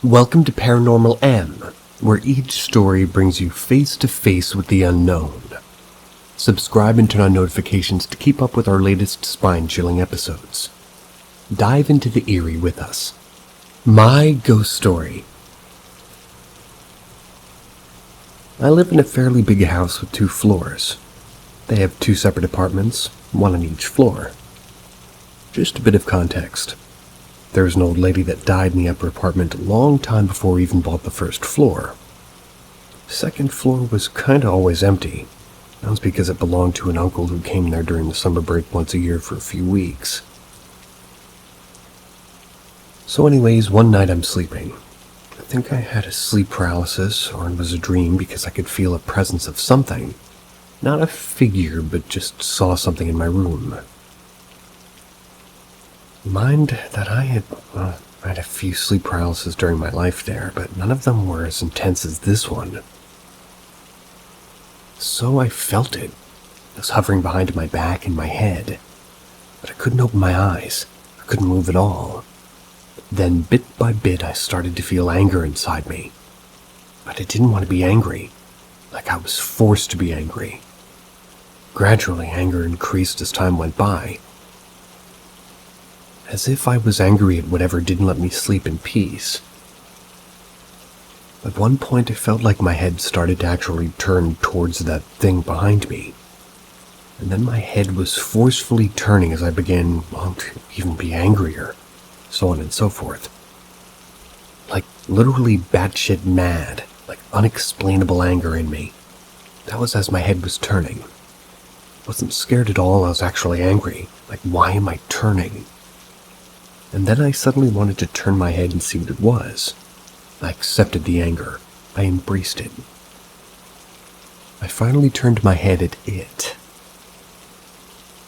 Welcome to Paranormal M, where each story brings you face to face with the unknown. Subscribe and turn on notifications to keep up with our latest spine-chilling episodes. Dive into the eerie with us. My ghost story. I live in a fairly big house with 2 floors. They have 2 separate apartments, one on each floor. Just a bit of context. There was an old lady that died in the upper apartment a long time before we even bought the first floor. The second floor was kinda always empty. That was because it belonged to an uncle who came there during the summer break once a year for a few weeks. So anyways, one night I'm sleeping. I think I had a sleep paralysis, or it was a dream because I could feel a presence of something. Not a figure, but just saw something in my room. Mind that I had a few sleep paralysis during my life there, but none of them were as intense as this one. So I felt it. It was hovering behind my back and my head, but I couldn't open my eyes. I couldn't move at all. Then, bit by bit, I started to feel anger inside me. But I didn't want to be angry, like I was forced to be angry. Gradually, anger increased as time went by, as if I was angry at whatever didn't let me sleep in peace. At one point, I felt like my head started to actually turn towards that thing behind me. And then my head was forcefully turning as I began, to even be angrier, so on and so forth. Like literally batshit mad, like unexplainable anger in me. That was as my head was turning. I wasn't scared at all, I was actually angry. Like, why am I turning? And then I suddenly wanted to turn my head and see what it was. I accepted the anger. I embraced it. I finally turned my head at it.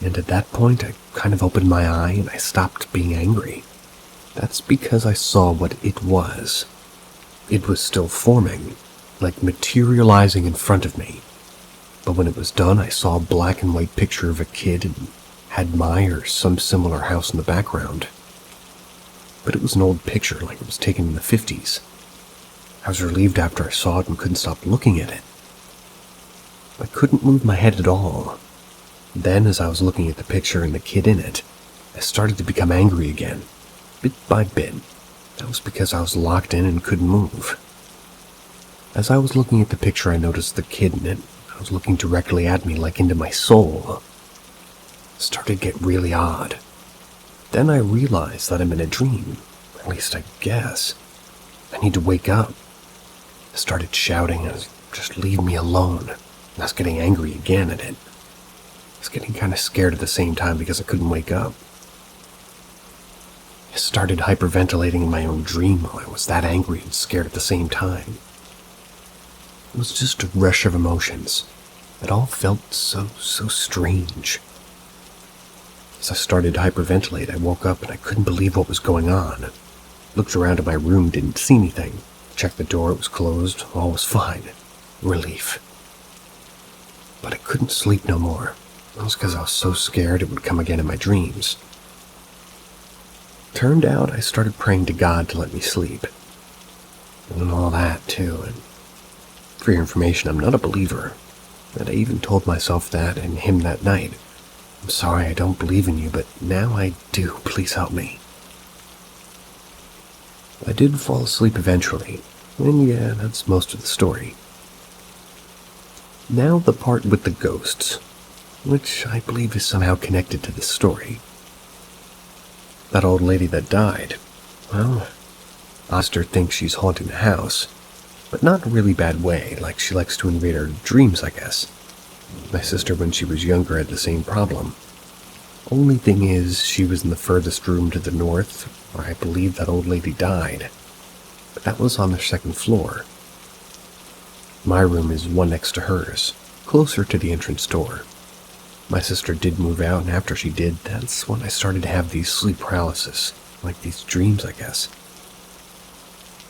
And at that point, I kind of opened my eye and I stopped being angry. That's because I saw what it was. It was still forming, like materializing in front of me. But when it was done, I saw a black and white picture of a kid and had my or some similar house in the background. But it was an old picture, like it was taken in the 50s. I was relieved after I saw it and couldn't stop looking at it. I couldn't move my head at all. Then, as I was looking at the picture and the kid in it, I started to become angry again, bit by bit. That was because I was locked in and couldn't move. As I was looking at the picture, I noticed the kid in it. I was looking directly at me, like into my soul. It started to get really odd. Then I realized that I'm in a dream, at least I guess. I need to wake up. I started shouting, just leave me alone. And I was getting angry again at it. I was getting kind of scared at the same time because I couldn't wake up. I started hyperventilating in my own dream while I was that angry and scared at the same time. It was just a rush of emotions. It all felt so strange. As I started to hyperventilate, I woke up and I couldn't believe what was going on. Looked around at my room, didn't see anything. Checked the door, it was closed, all was fine. Relief. But I couldn't sleep no more. That was because I was so scared it would come again in my dreams. Turned out I started praying to God to let me sleep. And all that, too. And for your information, I'm not a believer. And I even told myself that and him that night. I'm sorry I don't believe in you, but now I do. Please help me. I did fall asleep eventually, and yeah, that's most of the story. Now the part with the ghosts, which I believe is somehow connected to this story. That old lady that died, well, Oster thinks she's haunting the house, but not in a really bad way, like she likes to invade our dreams, I guess. My sister, when she was younger, had the same problem. Only thing is, she was in the furthest room to the north, where I believe that old lady died. But that was on the 2nd floor. My room is one next to hers, closer to the entrance door. My sister did move out, and after she did, that's when I started to have these sleep paralysis, like these dreams, I guess.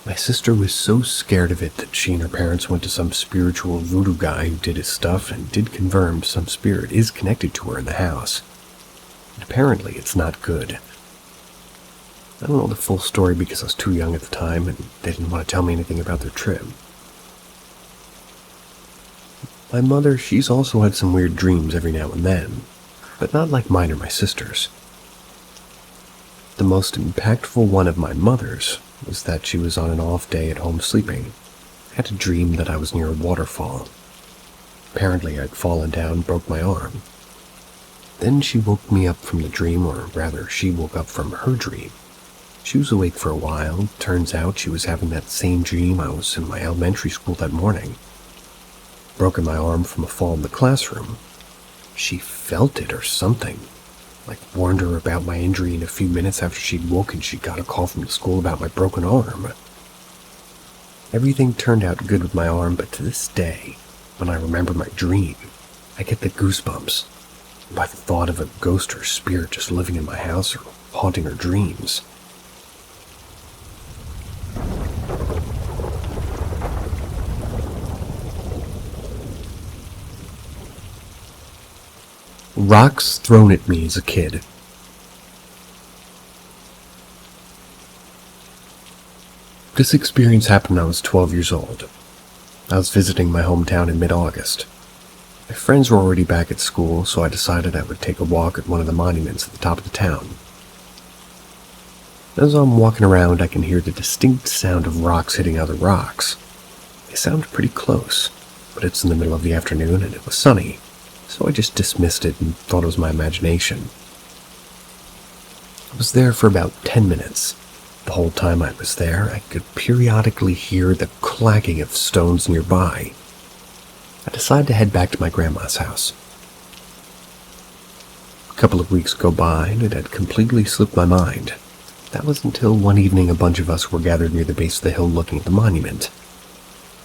My sister was so scared of it that she and her parents went to some spiritual voodoo guy who did his stuff and did confirm some spirit is connected to her in the house. And apparently it's not good. I don't know the full story because I was too young at the time and they didn't want to tell me anything about their trip. My mother, she's also had some weird dreams every now and then, but not like mine or my sister's. The most impactful one of my mother's was that she was on an off day at home sleeping. I had a dream that I was near a waterfall. Apparently I'd fallen down and broke my arm. Then she woke me up from the dream, or rather, she woke up from her dream. She was awake for a while. Turns out she was having that same dream I was in my elementary school that morning. Broken my arm from a fall in the classroom. She felt it or something. Like warned her about my injury, and a few minutes after she'd woken, she got a call from the school about my broken arm. Everything turned out good with my arm, but to this day, when I remember my dream, I get the goosebumps by the thought of a ghost or spirit just living in my house or haunting her dreams. Rocks thrown at me as a kid. This experience happened when I was 12 years old. I was visiting my hometown in mid-August. My friends were already back at school, so I decided I would take a walk at one of the monuments at the top of the town. As I'm walking around, I can hear the distinct sound of rocks hitting other rocks. They sound pretty close, but it's in the middle of the afternoon and it was sunny, so I just dismissed it and thought it was my imagination. I was there for about 10 minutes. The whole time I was there, I could periodically hear the clacking of stones nearby. I decided to head back to my grandma's house. A couple of weeks go by and it had completely slipped my mind. That was until one evening a bunch of us were gathered near the base of the hill looking at the monument.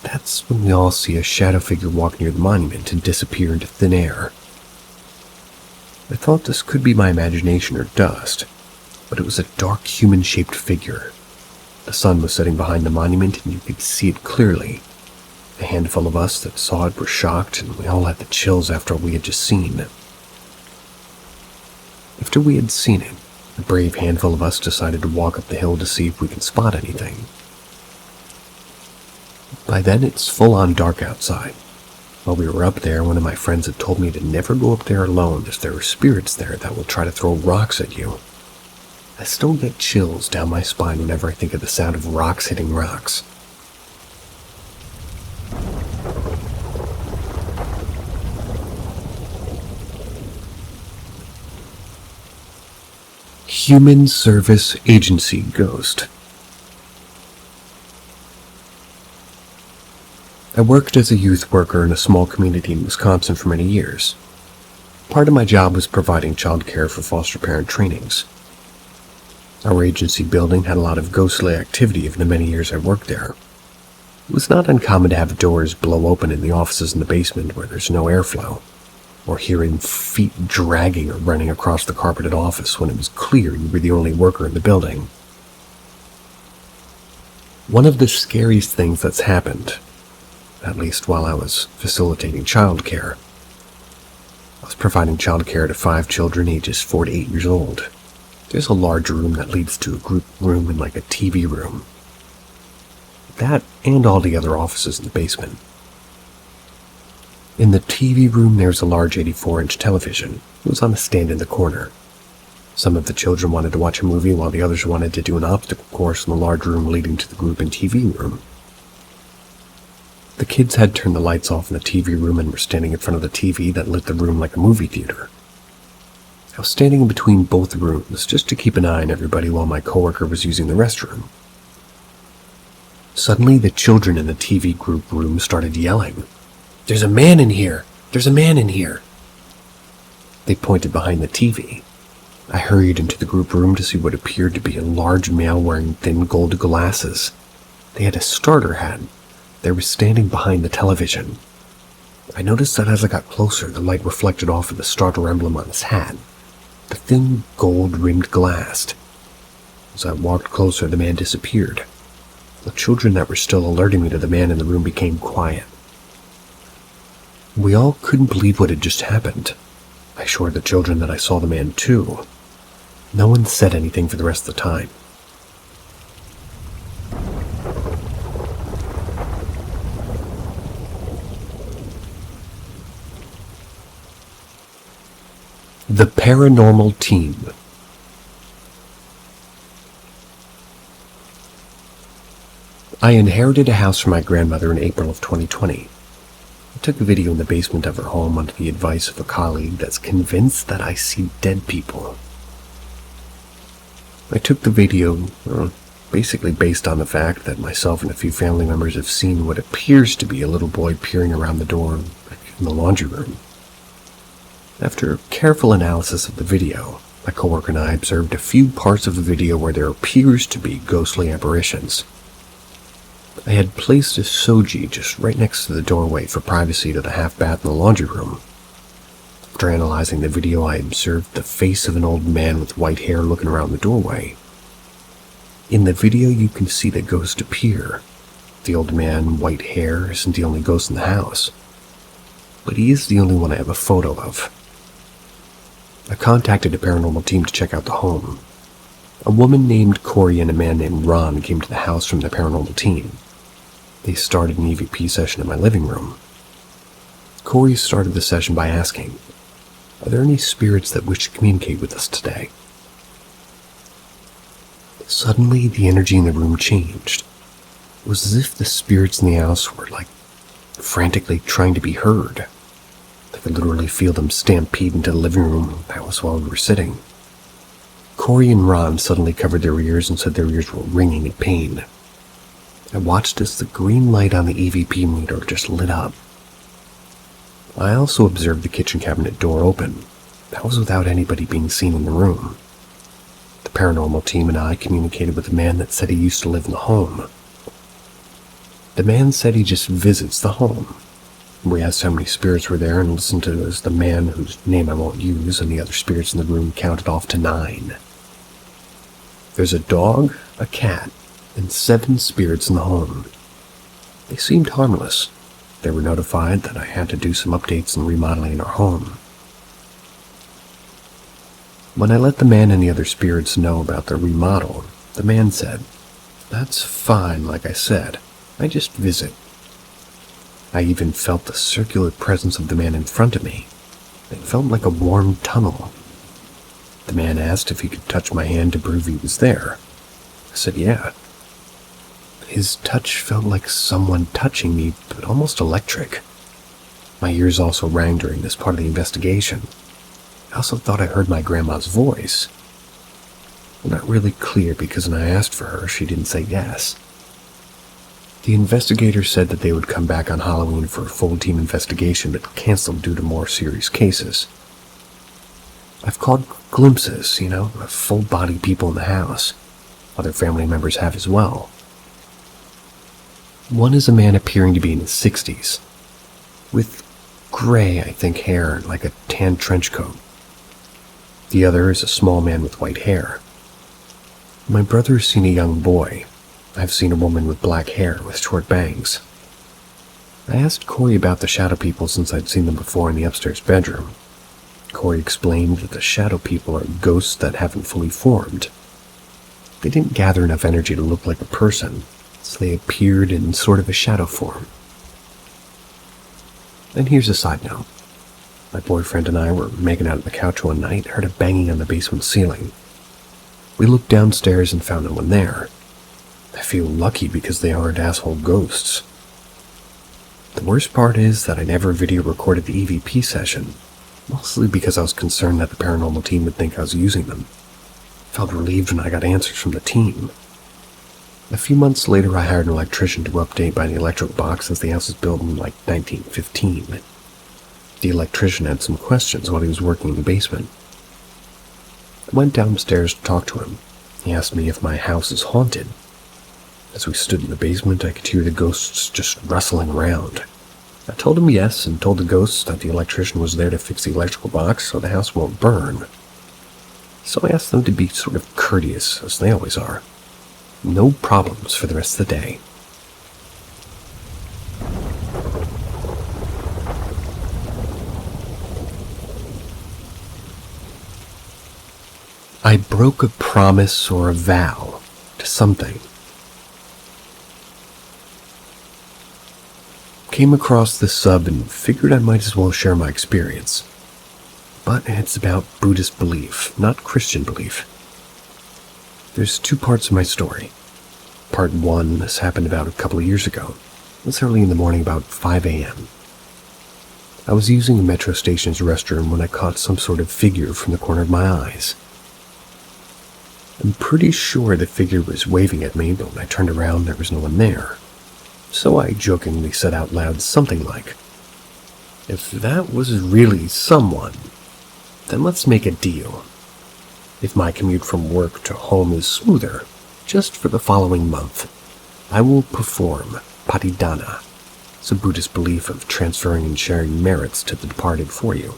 That's when we all see a shadow figure walk near the monument and disappear into thin air. I thought this could be my imagination or dust, but it was a dark human-shaped figure. The sun was setting behind the monument and you could see it clearly. A handful of us that saw it were shocked and we all had the chills after what we had just seen. After we had seen it, a brave handful of us decided to walk up the hill to see if we could spot anything. By then, it's full-on dark outside. While we were up there, one of my friends had told me to never go up there alone as there are spirits there that will try to throw rocks at you. I still get chills down my spine whenever I think of the sound of rocks hitting rocks. Human Service Agency Ghost. I worked as a youth worker in a small community in Wisconsin for many years. Part of my job was providing childcare for foster parent trainings. Our agency building had a lot of ghostly activity in the many years I worked there. It was not uncommon to have doors blow open in the offices in the basement where there's no airflow, or hearing feet dragging or running across the carpeted office when it was clear you were the only worker in the building. One of the scariest things that's happened, at least while I was facilitating childcare, I was providing childcare to 5 children ages 4 to 8 years old. There's a large room that leads to a group room and like a TV room. That and all the other offices in the basement. In the TV room, there's a large 84-inch television. It was on a stand in the corner. Some of the children wanted to watch a movie while the others wanted to do an obstacle course in the large room leading to the group and TV room. The kids had turned the lights off in the TV room and were standing in front of the TV that lit the room like a movie theater. I was standing in between both rooms just to keep an eye on everybody while my coworker was using the restroom. Suddenly, the children in the TV group room started yelling, "There's a man in here! There's a man in here!" They pointed behind the TV. I hurried into the group room to see what appeared to be a large male wearing thin gold glasses. They had a starter hat. They were standing behind the television. I noticed that as I got closer, the light reflected off of the starter emblem on his hat, the thin gold-rimmed glass. As I walked closer, the man disappeared. The children that were still alerting me to the man in the room became quiet. We all couldn't believe what had just happened. I assured the children that I saw the man too. No one said anything for the rest of the time. The Paranormal Team. I inherited a house from my grandmother in April of 2020. I took a video in the basement of her home under the advice of a colleague that's convinced that I see dead people. I took the video, basically based on the fact that myself and a few family members have seen what appears to be a little boy peering around the door in the laundry room. After careful analysis of the video, my coworker and I observed a few parts of the video where there appears to be ghostly apparitions. I had placed a soji just right next to the doorway for privacy to the half bath in the laundry room. After analyzing the video, I observed the face of an old man with white hair looking around the doorway. In the video, you can see the ghost appear. The old man, white hair, isn't the only ghost in the house, but he is the only one I have a photo of. I contacted a paranormal team to check out the home. A woman named Corey and a man named Ron came to the house from the paranormal team. They started an EVP session in my living room. Corey started the session by asking, "Are there any spirits that wish to communicate with us today?" Suddenly, the energy in the room changed. It was as if the spirits in the house were, frantically trying to be heard. I could literally feel them stampede into the living room. That was while we were sitting. Corey and Ron suddenly covered their ears and said their ears were ringing in pain. I watched as the green light on the EVP meter just lit up. I also observed the kitchen cabinet door open. That was without anybody being seen in the room. The paranormal team and I communicated with a man that said he used to live in the home. The man said he just visits the home. We asked how many spirits were there and listened to as the man, whose name I won't use, and the other spirits in the room counted off to 9. There's a dog, a cat, and 7 spirits in the home. They seemed harmless. They were notified that I had to do some updates and remodeling in our home. When I let the man and the other spirits know about the remodel, the man said, "That's fine, like I said. I just visit." I even felt the circular presence of the man in front of me. It felt like a warm tunnel. The man asked if he could touch my hand to prove he was there. I said yeah. His touch felt like someone touching me, but almost electric. My ears also rang during this part of the investigation. I also thought I heard my grandma's voice. Not really clear because when I asked for her, she didn't say yes. The investigator said that they would come back on Halloween for a full team investigation, but canceled due to more serious cases. I've caught glimpses, of full-body people in the house. Other family members have as well. One is a man appearing to be in his 60s, with gray, I think, hair and like a tan trench coat. The other is a small man with white hair. My brother has seen a young boy. I've seen a woman with black hair with short bangs. I asked Corey about the shadow people since I'd seen them before in the upstairs bedroom. Corey explained that the shadow people are ghosts that haven't fully formed. They didn't gather enough energy to look like a person, so they appeared in sort of a shadow form. And here's a side note. My boyfriend and I were making out on the couch one night, heard a banging on the basement ceiling. We looked downstairs and found no one there. I feel lucky because they aren't asshole ghosts. The worst part is that I never video recorded the EVP session, mostly because I was concerned that the paranormal team would think I was using them. I felt relieved when I got answers from the team. A few months later, I hired an electrician to update by the electric box since the house was built in 1915. The electrician had some questions while he was working in the basement. I went downstairs to talk to him. He asked me if my house is haunted. As we stood in the basement, I could hear the ghosts just rustling around. I told him yes, and told the ghosts that the electrician was there to fix the electrical box so the house won't burn. So I asked them to be sort of courteous, as they always are. No problems for the rest of the day. I broke a promise or a vow to something. Came across this sub and figured I might as well share my experience. but it's about Buddhist belief, not Christian belief. There's two parts of my story. Part 1, this happened about a couple of years ago. It was early in the morning, about 5 a.m. I was using the metro station's restroom when I caught some sort of figure from the corner of my eyes. I'm pretty sure the figure was waving at me, but when I turned around, there was no one there. So I jokingly said out loud something like, "If that was really someone, then let's make a deal. If my commute from work to home is smoother, just for the following month, I will perform patidana. It's a Buddhist belief of transferring and sharing merits to the departed for you."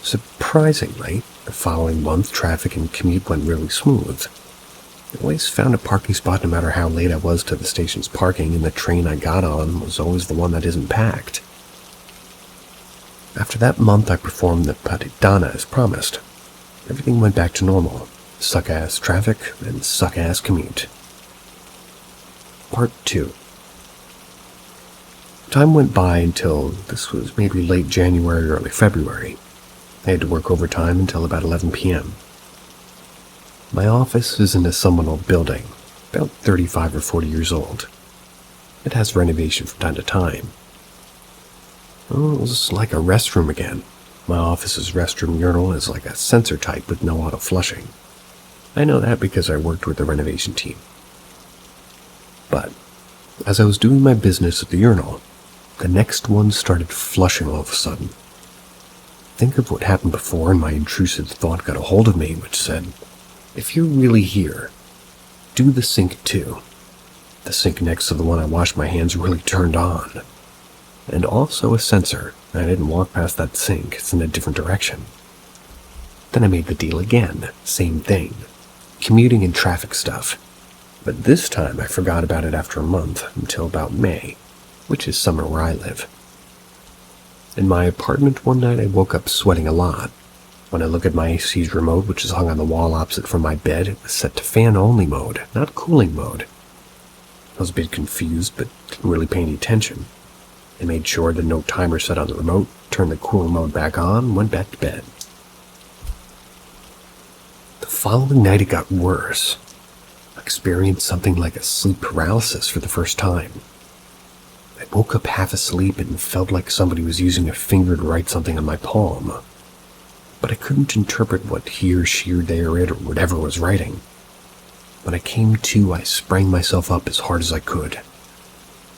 Surprisingly, the following month, traffic and commute went really smooth. I always found a parking spot no matter how late I was to the station's parking, and the train I got on was always the one that isn't packed. After that month, I performed the patidana as promised. Everything went back to normal. Suck-ass traffic and suck-ass commute. Part 2. Time went by until this was maybe late January, early February. I had to work overtime until about 11 p.m. My office is in a somewhat old building, about 35 or 40 years old. It has renovation from time to time. Oh, it was like a restroom again. My office's restroom urinal is like a sensor type with no auto flushing. I know that because I worked with the renovation team. But as I was doing my business at the urinal, the next one started flushing all of a sudden. Think of what happened before, and my intrusive thought got a hold of me, which said, "If you're really here, do the sink too." The sink next to the one I washed my hands really turned on. And also a sensor. I didn't walk past that sink, it's in a different direction. Then I made the deal again, same thing. Commuting and traffic stuff. But this time I forgot about it after a month, until about May, which is summer where I live. In my apartment one night I woke up sweating a lot. When I look at my AC's remote, which is hung on the wall opposite from my bed, it was set to fan-only mode, not cooling mode. I was a bit confused, but didn't really pay any attention. I made sure that no timer set on the remote, turned the cooling mode back on, and went back to bed. The following night it got worse. I experienced something like a sleep paralysis for the first time. I woke up half asleep and felt like somebody was using a finger to write something on my palm. But I couldn't interpret what he or she or they or it or whatever was writing. When I came to, I sprang myself up as hard as I could.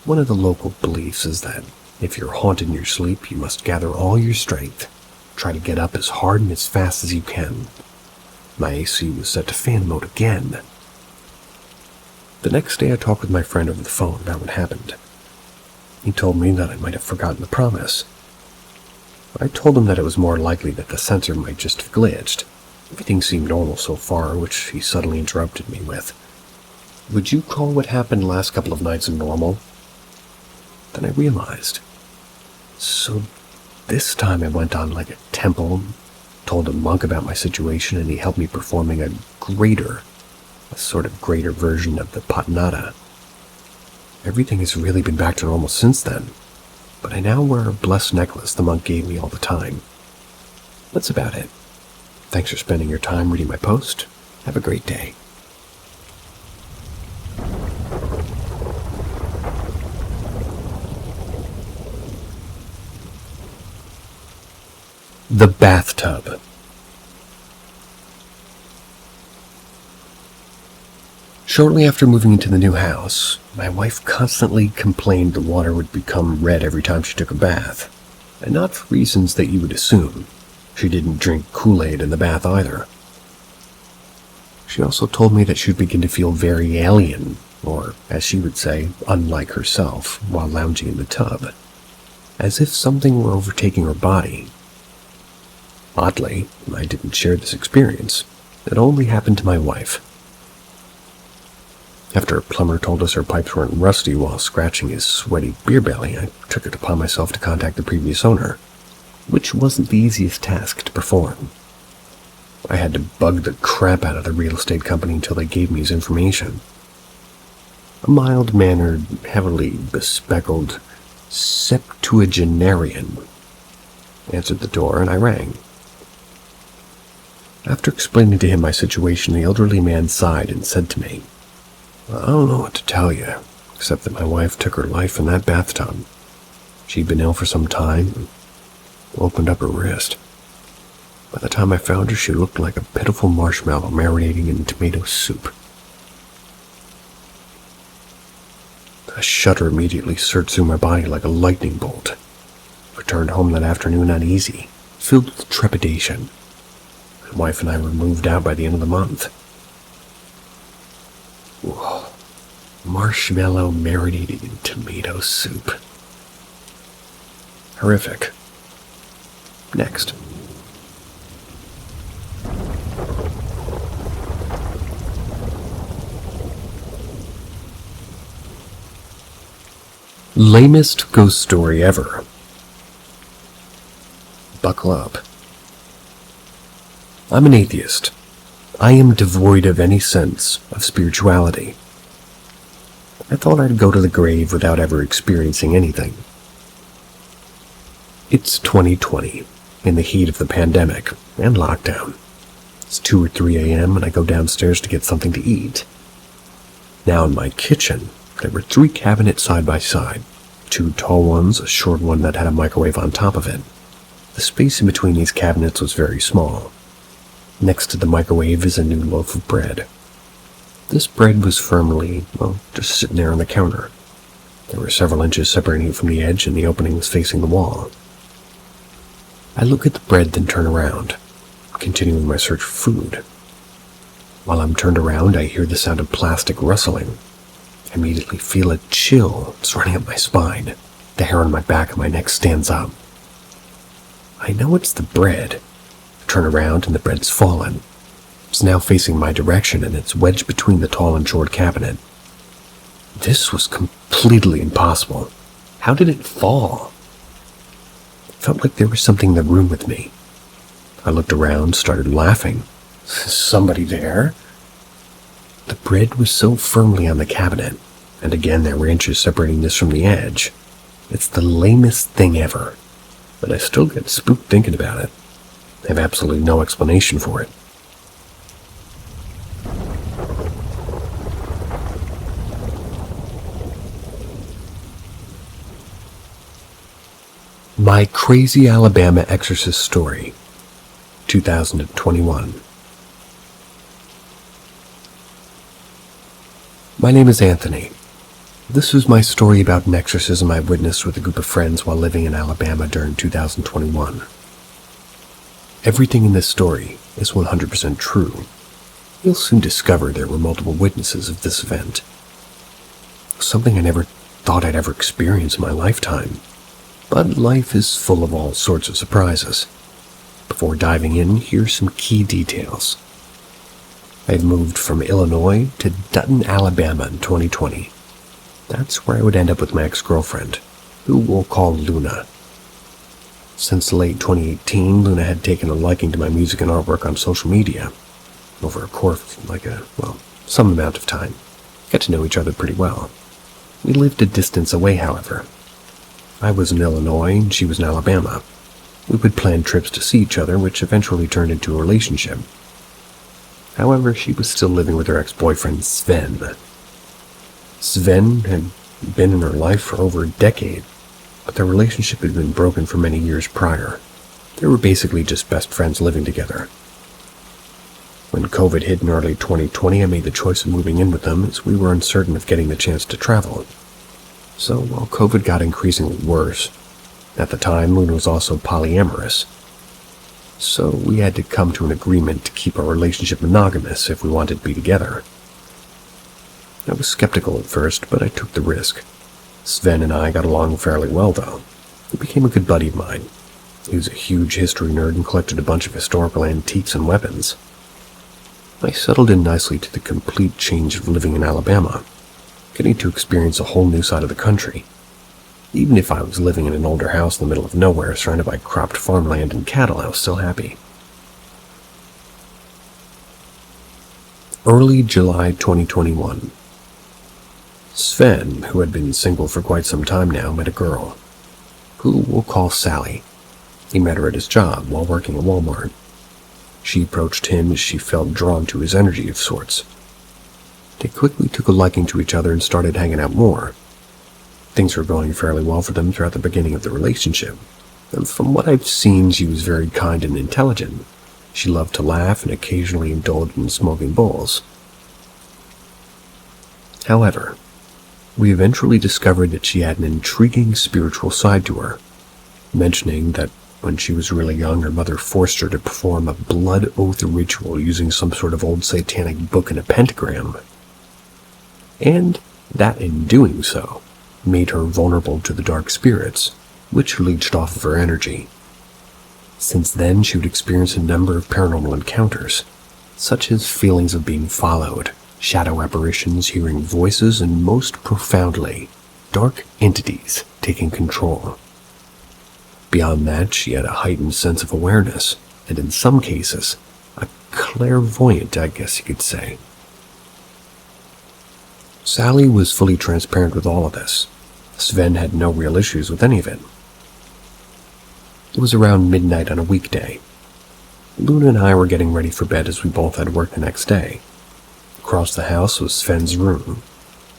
One of the local beliefs is that if you're haunted in your sleep, you must gather all your strength. Try to get up as hard and as fast as you can. My AC was set to fan mode again. The next day I talked with my friend over the phone about what happened. He told me that I might have forgotten the promise. I told him that it was more likely that the sensor might just have glitched. Everything seemed normal so far, which he suddenly interrupted me with. "Would you call what happened the last couple of nights normal?" Then I realized. So this time I went on like a temple, told a monk about my situation, and he helped me performing a sort of greater version of the patnada. Everything has really been back to normal since then, but I now wear a blessed necklace the monk gave me all the time. That's about it. Thanks for spending your time reading my post. Have a great day. The bathtub. Shortly after moving into the new house, my wife constantly complained the water would become red every time she took a bath, and not for reasons that you would assume. She didn't drink Kool-Aid in the bath either. She also told me that she would begin to feel very alien, or, as she would say, unlike herself, while lounging in the tub, as if something were overtaking her body. Oddly, I didn't share this experience. It only happened to my wife. After a plumber told us her pipes weren't rusty while scratching his sweaty beer belly, I took it upon myself to contact the previous owner, which wasn't the easiest task to perform. I had to bug the crap out of the real estate company until they gave me his information. A mild-mannered, heavily bespectacled septuagenarian. answered the door, and I rang. After explaining to him my situation, the elderly man sighed and said to me, "I don't know what to tell you, except that my wife took her life in that bathtub. She'd been ill for some time and opened up her wrist. By the time I found her, she looked like a pitiful marshmallow marinating in tomato soup." A shudder immediately surged through my body like a lightning bolt. I returned home that afternoon uneasy, filled with trepidation. My wife and I were moved out by the end of the month. Whoa. Marshmallow marinated in tomato soup. Horrific. Next. Lamest ghost story ever. Buckle up. I'm an atheist. I am devoid of any sense of spirituality. I thought I'd go to the grave without ever experiencing anything. It's 2020, in the heat of the pandemic and lockdown. It's 2 or 3 a.m. and I go downstairs to get something to eat. Now in my kitchen, there were 3 cabinets side by side, 2 tall ones, a short one that had a microwave on top of it. The space in between these cabinets was very small. Next to the microwave is a new loaf of bread. This bread was firmly, just sitting there on the counter. There were several inches separating it from the edge, and the opening was facing the wall. I look at the bread, then turn around, continuing my search for food. While I'm turned around, I hear the sound of plastic rustling. I immediately feel a chill running up my spine. The hair on my back and my neck stands up. I know it's the bread. I turn around and the bread's fallen. It's now facing my direction and it's wedged between the tall and short cabinet. This was completely impossible. How did it fall? It felt like there was something in the room with me. I looked around, started laughing. Is somebody there? The bread was so firmly on the cabinet, and again there were inches separating this from the edge. It's the lamest thing ever, but I still get spooked thinking about it. I have absolutely no explanation for it. My Crazy Alabama Exorcist Story, 2021. My name is Anthony. This is my story about an exorcism I witnessed with a group of friends while living in Alabama during 2021. Everything in this story is 100% true. You'll soon discover there were multiple witnesses of this event. Something I never thought I'd ever experience in my lifetime. But life is full of all sorts of surprises. Before diving in, here's some key details. I had moved from Illinois to Dutton, Alabama in 2020. That's where I would end up with my ex-girlfriend, who we'll call Luna. Since late 2018, Luna had taken a liking to my music and artwork on social media. Over a course of some amount of time. Got to know each other pretty well. We lived a distance away, however. I was in Illinois and she was in Alabama. We would plan trips to see each other, which eventually turned into a relationship. However, she was still living with her ex-boyfriend, Sven. Sven had been in her life for over a decade, but their relationship had been broken for many years prior. They were basically just best friends living together. When COVID hit in early 2020, I made the choice of moving in with them as we were uncertain of getting the chance to travel. So while COVID got increasingly worse, at the time Luna was also polyamorous. So we had to come to an agreement to keep our relationship monogamous if we wanted to be together. I was skeptical at first, but I took the risk. Sven and I got along fairly well, though. He became a good buddy of mine. He was a huge history nerd and collected a bunch of historical antiques and weapons. I settled in nicely to the complete change of living in Alabama, getting to experience a whole new side of the country. Even if I was living in an older house in the middle of nowhere surrounded by cropped farmland and cattle, I was still happy. Early July 2021. Sven, who had been single for quite some time now, met a girl, who we'll call Sally. He met her at his job while working at Walmart. She approached him as she felt drawn to his energy of sorts. They quickly took a liking to each other and started hanging out more. Things were going fairly well for them throughout the beginning of the relationship, and from what I've seen, she was very kind and intelligent. She loved to laugh and occasionally indulged in smoking bowls. However, we eventually discovered that she had an intriguing spiritual side to her, mentioning that when she was really young, her mother forced her to perform a blood oath ritual using some sort of old satanic book and a pentagram, and that in doing so, made her vulnerable to the dark spirits, which leached off of her energy. Since then, she would experience a number of paranormal encounters, such as feelings of being followed, shadow apparitions, hearing voices, and most profoundly, dark entities taking control. Beyond that, she had a heightened sense of awareness, and in some cases, a clairvoyant, I guess you could say. Sally was fully transparent with all of this. Sven had no real issues with any of it. It was around midnight on a weekday. Luna and I were getting ready for bed as we both had work the next day. Across the house was Sven's room.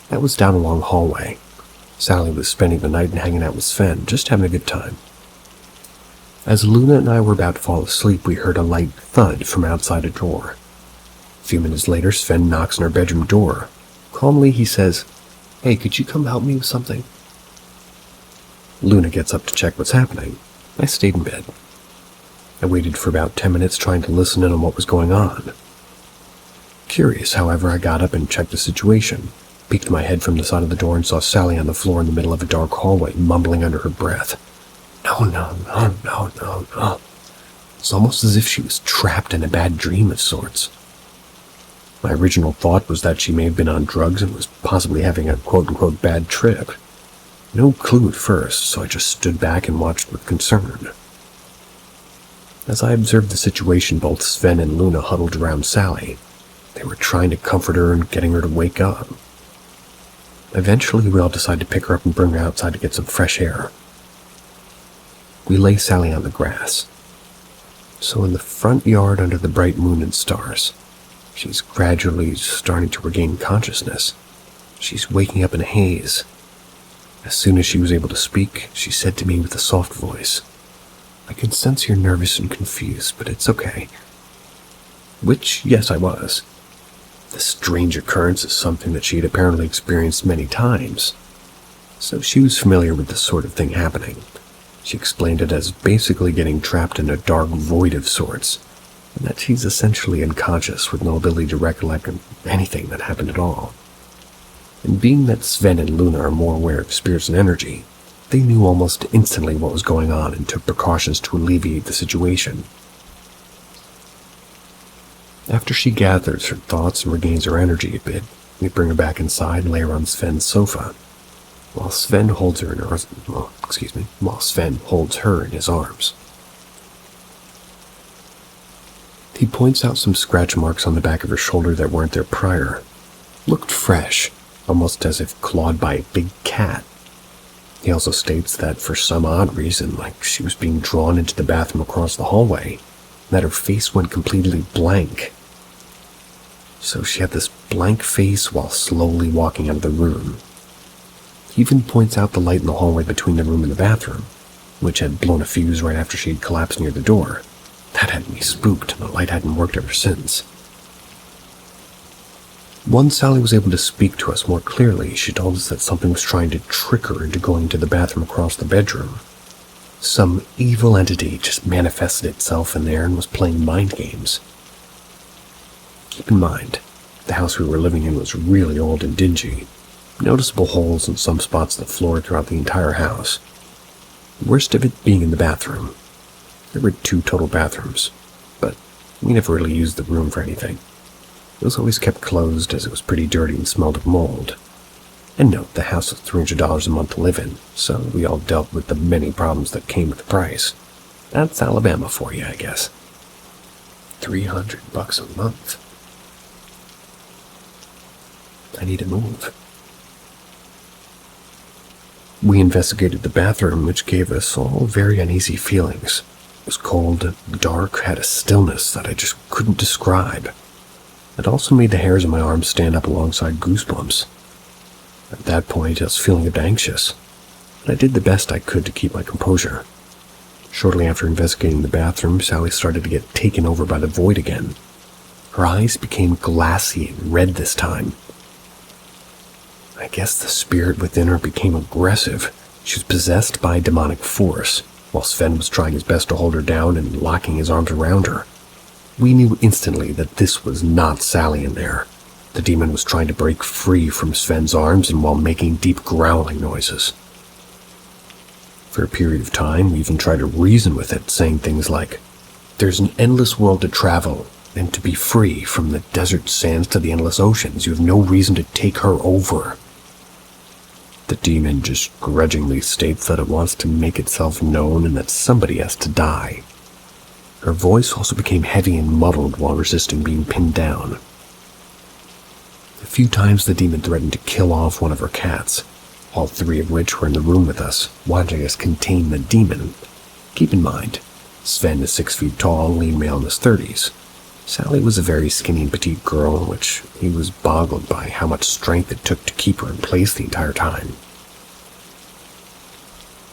That was down a long hallway. Sally was spending the night and hanging out with Sven, just having a good time. As Luna and I were about to fall asleep, we heard a light thud from outside a door. A few minutes later, Sven knocks on our bedroom door. Calmly, he says, "Hey, could you come help me with something?" Luna gets up to check what's happening. I stayed in bed. I waited for about 10 minutes trying to listen in on what was going on. Curious, however, I got up and checked the situation, peeked my head from the side of the door and saw Sally on the floor in the middle of a dark hallway, mumbling under her breath. No. It's almost as if she was trapped in a bad dream of sorts. My original thought was that she may have been on drugs and was possibly having a quote-unquote bad trip. No clue at first, so I just stood back and watched with concern. As I observed the situation, both Sven and Luna huddled around Sally. They were trying to comfort her and getting her to wake up. Eventually, we all decided to pick her up and bring her outside to get some fresh air. We lay Sally on the grass. So in the front yard under the bright moon and stars, she's gradually starting to regain consciousness. She's waking up in a haze. As soon as she was able to speak, she said to me with a soft voice, "I can sense you're nervous and confused, but it's okay." Which, yes, I was. This strange occurrence is something that she had apparently experienced many times, so she was familiar with this sort of thing happening. She explained it as basically getting trapped in a dark void of sorts, and that she's essentially unconscious with no ability to recollect anything that happened at all. And being that Sven and Luna are more aware of spirits and energy, they knew almost instantly what was going on and took precautions to alleviate the situation. After she gathers her thoughts and regains her energy a bit, we bring her back inside and lay her on Sven's sofa, while Sven holds her in his arms. He points out some scratch marks on the back of her shoulder that weren't there prior. Looked fresh, almost as if clawed by a big cat. He also states that for some odd reason, like she was being drawn into the bathroom across the hallway, that her face went completely blank. So she had this blank face while slowly walking out of the room. He even points out the light in the hallway between the room and the bathroom, which had blown a fuse right after she had collapsed near the door. That had me spooked, and the light hadn't worked ever since. Once Sally was able to speak to us more clearly, she told us that something was trying to trick her into going to the bathroom across the bedroom. Some evil entity just manifested itself in there and was playing mind games. Keep in mind, the house we were living in was really old and dingy. Noticeable holes in some spots of the floor throughout the entire house. The worst of it being in the bathroom. There were 2 total bathrooms, but we never really used the room for anything. It was always kept closed as it was pretty dirty and smelled of mold. And note, the house was $300 a month to live in, so we all dealt with the many problems that came with the price. That's Alabama for you, I guess. $300 a month. I need to move. We investigated the bathroom, which gave us all very uneasy feelings. It was cold, dark, had a stillness that I just couldn't describe. It also made the hairs on my arms stand up alongside goosebumps. At that point, I was feeling a bit anxious, but I did the best I could to keep my composure. Shortly after investigating the bathroom, Sally started to get taken over by the void again. Her eyes became glassy and red this time. I guess the spirit within her became aggressive. She was possessed by a demonic force, while Sven was trying his best to hold her down and locking his arms around her. We knew instantly that this was not Sally in there. The demon was trying to break free from Sven's arms and while making deep growling noises. For a period of time, we even tried to reason with it, saying things like, "There's an endless world to travel, and to be free from the desert sands to the endless oceans. You have no reason to take her over." The demon just grudgingly states that it wants to make itself known and that somebody has to die. Her voice also became heavy and muddled while resisting being pinned down. A few times the demon threatened to kill off one of her cats, all three of which were in the room with us, watching us contain the demon. Keep in mind, Sven is 6 feet tall, lean male in his 30s. Sally was a very skinny and petite girl, which he was boggled by how much strength it took to keep her in place the entire time.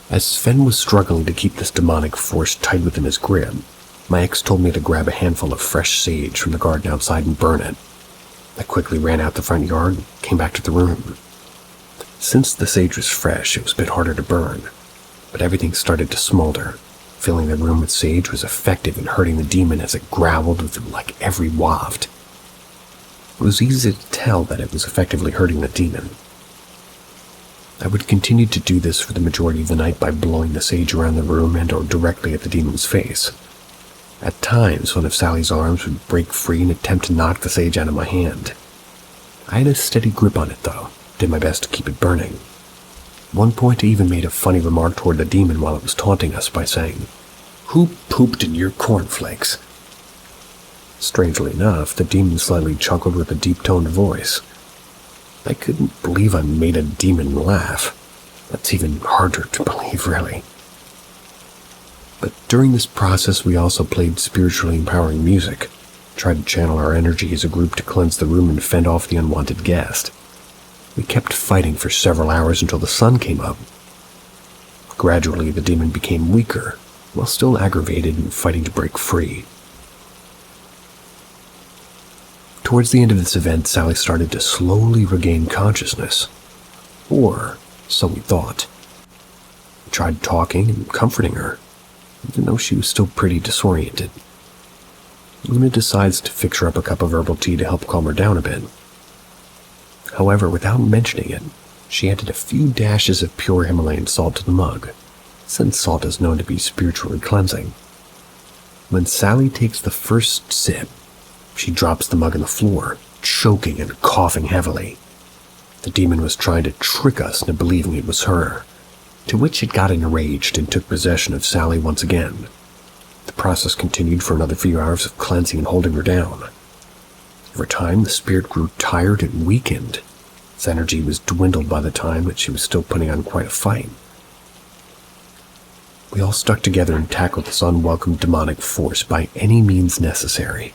As Sven was struggling to keep this demonic force tight within his grip, my ex told me to grab a handful of fresh sage from the garden outside and burn it. I quickly ran out the front yard and came back to the room. Since the sage was fresh, it was a bit harder to burn, but everything started to smolder. Filling the room with sage was effective in hurting the demon as it growled with like every waft. It was easy to tell that it was effectively hurting the demon. I would continue to do this for the majority of the night by blowing the sage around the room and or directly at the demon's face. At times, one of Sally's arms would break free and attempt to knock the sage out of my hand. I had a steady grip on it, though, did my best to keep it burning. At one point, I even made a funny remark toward the demon while it was taunting us by saying, "Who pooped in your cornflakes?" Strangely enough, the demon slightly chuckled with a deep-toned voice. I couldn't believe I made a demon laugh. That's even harder to believe, really. But during this process, we also played spiritually empowering music, tried to channel our energy as a group to cleanse the room and fend off the unwanted guest. We kept fighting for several hours until the sun came up. Gradually, the demon became weaker, while still aggravated and fighting to break free. Towards the end of this event, Sally started to slowly regain consciousness. Or so we thought. We tried talking and comforting her, even though she was still pretty disoriented. Luna decides to fix her up a cup of herbal tea to help calm her down a bit. However, without mentioning it, she added a few dashes of pure Himalayan salt to the mug, since salt is known to be spiritually cleansing. When Sally takes the first sip, she drops the mug on the floor, choking and coughing heavily. The demon was trying to trick us into believing it was her, to which it got enraged and took possession of Sally once again. The process continued for another few hours of cleansing and holding her down. Over time, the spirit grew tired and weakened. Its energy was dwindled by the time that she was still putting on quite a fight. We all stuck together and tackled this unwelcome demonic force by any means necessary.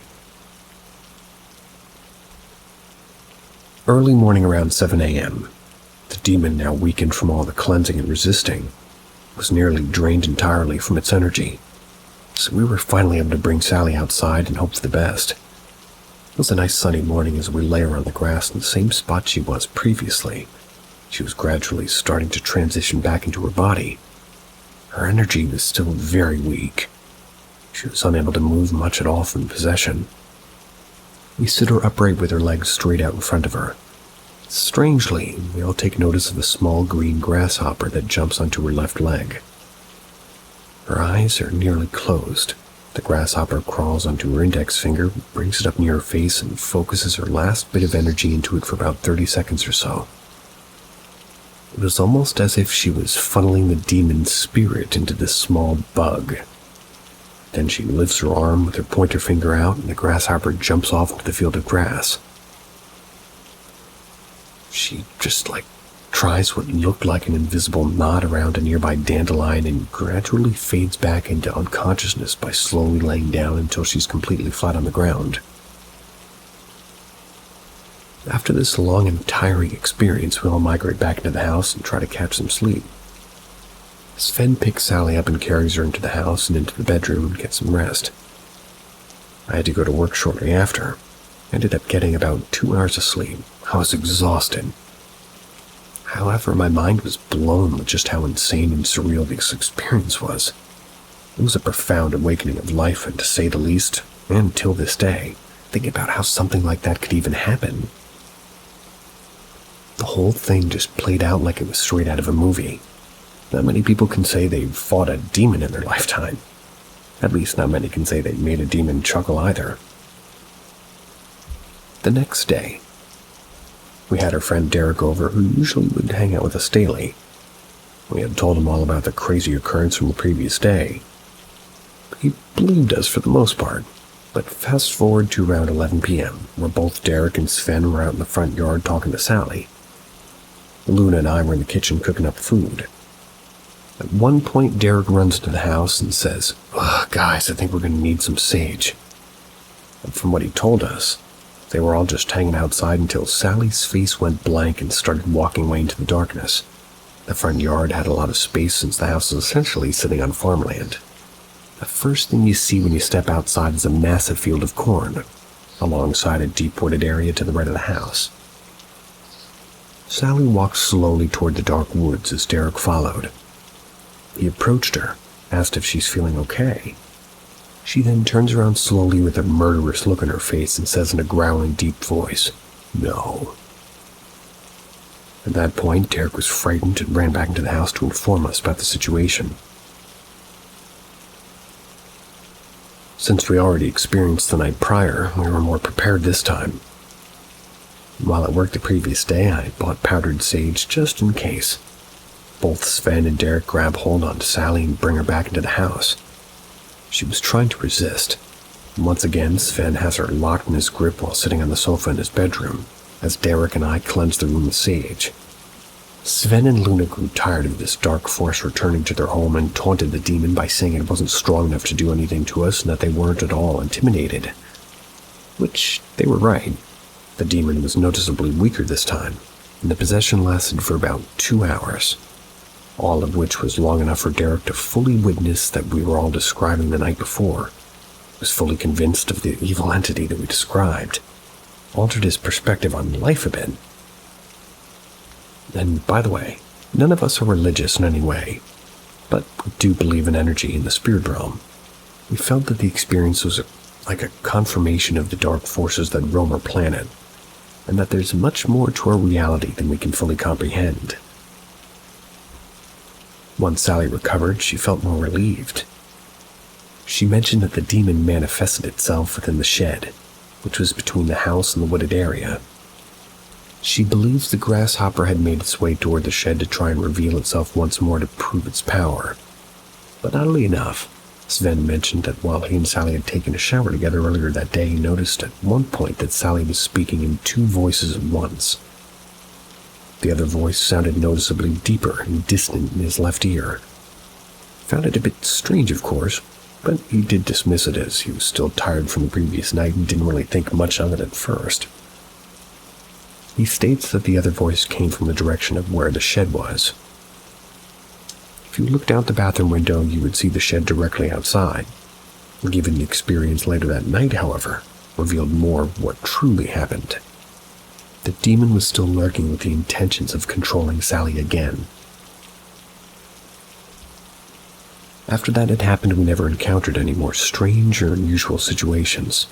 Early morning around 7 a.m., the demon, now weakened from all the cleansing and resisting, was nearly drained entirely from its energy, so we were finally able to bring Sally outside and hope for the best. It was a nice sunny morning as we lay her on the grass in the same spot she was previously. She was gradually starting to transition back into her body. Her energy was still very weak. She was unable to move much at all from possession. We sit her upright with her legs straight out in front of her. Strangely, we all take notice of a small green grasshopper that jumps onto her left leg. Her eyes are nearly closed. The grasshopper crawls onto her index finger, brings it up near her face, and focuses her last bit of energy into it for about 30 seconds or so. It was almost as if she was funneling the demon's spirit into this small bug. Then she lifts her arm with her pointer finger out, and the grasshopper jumps off into the field of grass. She just, tries what looked like an invisible knot around a nearby dandelion and gradually fades back into unconsciousness by slowly laying down until she's completely flat on the ground. After this long and tiring experience, we all migrate back into the house and try to catch some sleep. Sven picks Sally up and carries her into the house and into the bedroom and gets some rest. I had to go to work shortly after. I ended up getting about 2 hours of sleep. I was exhausted. However, my mind was blown with just how insane and surreal this experience was. It was a profound awakening of life, and to say the least, and till this day, thinking about how something like that could even happen. The whole thing just played out like it was straight out of a movie. Not many people can say they've fought a demon in their lifetime. At least not many can say they made a demon chuckle either. The next day, we had our friend Derek over, who usually would hang out with us daily. We had told him all about the crazy occurrence from the previous day. He believed us for the most part, but fast forward to around 11 p.m., where both Derek and Sven were out in the front yard talking to Sally. Luna and I were in the kitchen cooking up food. At one point, Derek runs into the house and says, "Guys, I think we're going to need some sage." And from what he told us, they were all just hanging outside until Sally's face went blank and started walking away into the darkness. The front yard had a lot of space since the house was essentially sitting on farmland. The first thing you see when you step outside is a massive field of corn, alongside a deep wooded area to the right of the house. Sally walked slowly toward the dark woods as Derek followed. He approached her, asked if she's feeling okay. She then turns around slowly with a murderous look on her face and says in a growling, deep voice, "No." At that point, Derek was frightened and ran back into the house to inform us about the situation. Since we already experienced the night prior, we were more prepared this time. While at work the previous day, I bought powdered sage just in case. Both Sven and Derek grab hold onto Sally and bring her back into the house. She was trying to resist. Once again, Sven has her locked in his grip while sitting on the sofa in his bedroom, as Derek and I cleanse the room with sage. Sven and Luna grew tired of this dark force returning to their home and taunted the demon by saying it wasn't strong enough to do anything to us and that they weren't at all intimidated. Which, they were right. The demon was noticeably weaker this time, and the possession lasted for about 2 hours, all of which was long enough for Derek to fully witness that we were all describing the night before. He was fully convinced of the evil entity that we described, altered his perspective on life a bit. And by the way, none of us are religious in any way, but we do believe in energy in the spirit realm. We felt that the experience was like a confirmation of the dark forces that roam our planet, and that there's much more to our reality than we can fully comprehend. Once Sally recovered, she felt more relieved. She mentioned that the demon manifested itself within the shed, which was between the house and the wooded area. She believes the grasshopper had made its way toward the shed to try and reveal itself once more to prove its power. But oddly enough, Sven mentioned that while he and Sally had taken a shower together earlier that day, he noticed at one point that Sally was speaking in 2 voices at once. The other voice sounded noticeably deeper and distant in his left ear. Found it a bit strange, of course, but he did dismiss it as he was still tired from the previous night and didn't really think much of it at first. He states that the other voice came from the direction of where the shed was. If you looked out the bathroom window, you would see the shed directly outside. Given the experience later that night, however, revealed more of what truly happened. The demon was still lurking with the intentions of controlling Sally again. After that had happened, we never encountered any more strange or unusual situations.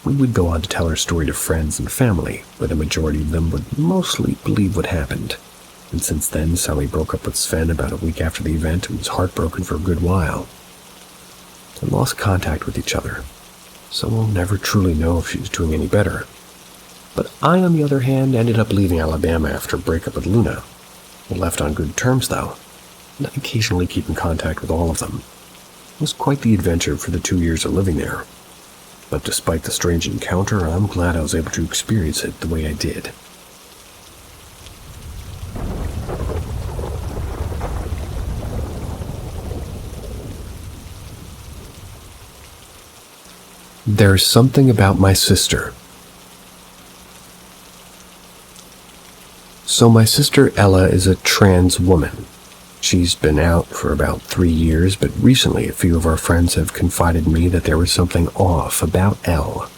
We would go on to tell our story to friends and family, where the majority of them would mostly believe what happened. And since then, Sally broke up with Sven about a week after the event and was heartbroken for a good while. They lost contact with each other, so we'll never truly know if she's doing any better. But I, on the other hand, ended up leaving Alabama after a breakup with Luna. We left on good terms, though, and I occasionally keep in contact with all of them. It was quite the adventure for the 2 years of living there. But despite the strange encounter, I'm glad I was able to experience it the way I did. There's something about my sister. So my sister Ella is a trans woman. She's been out for about 3 years, but recently a few of our friends have confided in me that there was something off about Elle.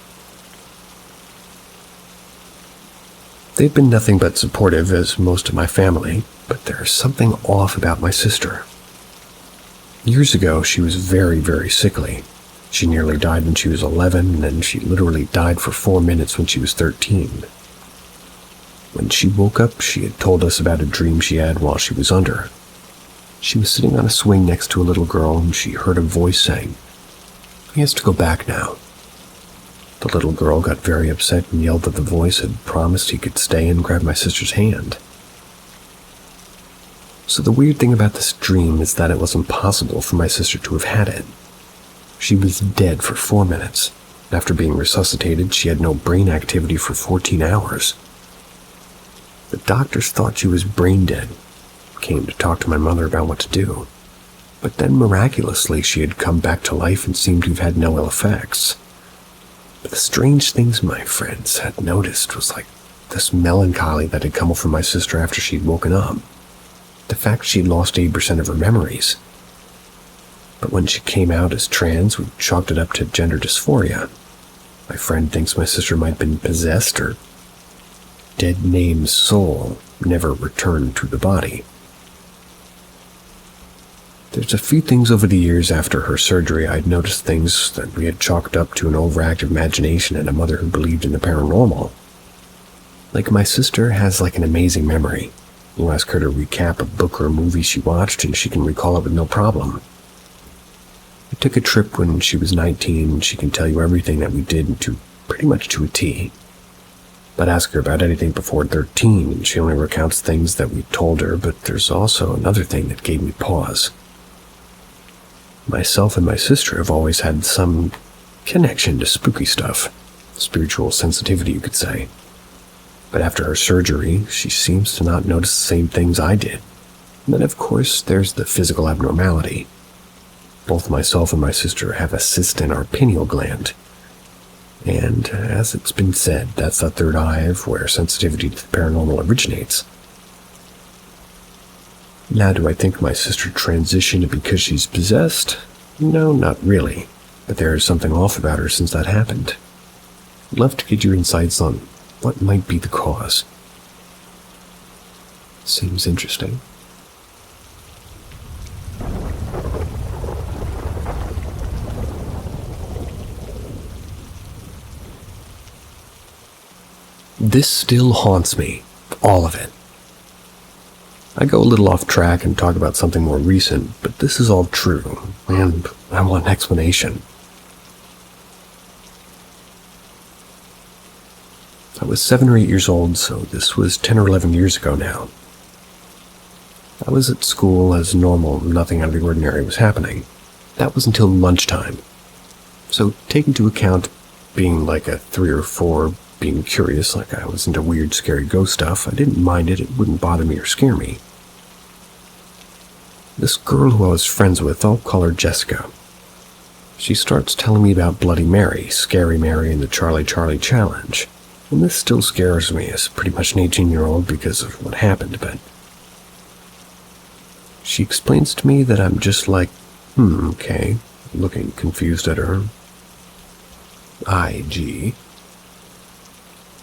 They've been nothing but supportive, as most of my family, but there's something off about my sister. Years ago, she was very, very sickly. She nearly died when she was 11, and then she literally died for 4 minutes when she was 13. When she woke up, she had told us about a dream she had while she was under. She was sitting on a swing next to a little girl, and she heard a voice saying, "He has to go back now." The little girl got very upset and yelled that the voice had promised he could stay and grab my sister's hand. So the weird thing about this dream is that it was impossible for my sister to have had it. She was dead for 4 minutes. After being resuscitated, she had no brain activity for 14 hours. The doctors thought she was brain dead, came to talk to my mother about what to do. But then miraculously she had come back to life and seemed to have had no ill effects. But the strange things my friends had noticed was like this melancholy that had come over my sister after she'd woken up. The fact she'd lost 80% of her memories. But when she came out as trans, we chalked it up to gender dysphoria. My friend thinks my sister might have been possessed, or dead name's soul never returned to the body. There's a few things over the years after her surgery I'd noticed, things that we had chalked up to an overactive imagination and a mother who believed in the paranormal. Like my sister has like an amazing memory. You ask her to recap a book or a movie she watched and she can recall it with no problem. We took a trip when she was 19 and she can tell you everything that we did pretty much to a T. But ask her about anything before 13 and she only recounts things that we told her, but there's also another thing that gave me pause. Myself and my sister have always had some connection to spooky stuff, spiritual sensitivity you could say. But after her surgery, she seems to not notice the same things I did. And then of course there's the physical abnormality. Both myself and my sister have a cyst in our pineal gland. And, as it's been said, that's the third eye of where sensitivity to the paranormal originates. Now, do I think my sister transitioned because she's possessed? No, not really. But there is something off about her since that happened. I'd love to get your insights on what might be the cause. Seems interesting. This still haunts me, all of it. I go a little off track and talk about something more recent, but this is all true, and I want an explanation. I was 7 or 8 years old, so this was 10 or 11 years ago now. I was at school as normal, nothing out of the ordinary was happening. That was until lunchtime. So take into account being like a 3 or 4, being curious, like I was into weird, scary ghost stuff. I didn't mind it, it wouldn't bother me or scare me. This girl who I was friends with, I'll call her Jessica. She starts telling me about Bloody Mary, Scary Mary, and the Charlie Charlie Challenge. And this still scares me as pretty much an 18-year-old because of what happened, but she explains to me that I'm just like, okay, looking confused at her. IG.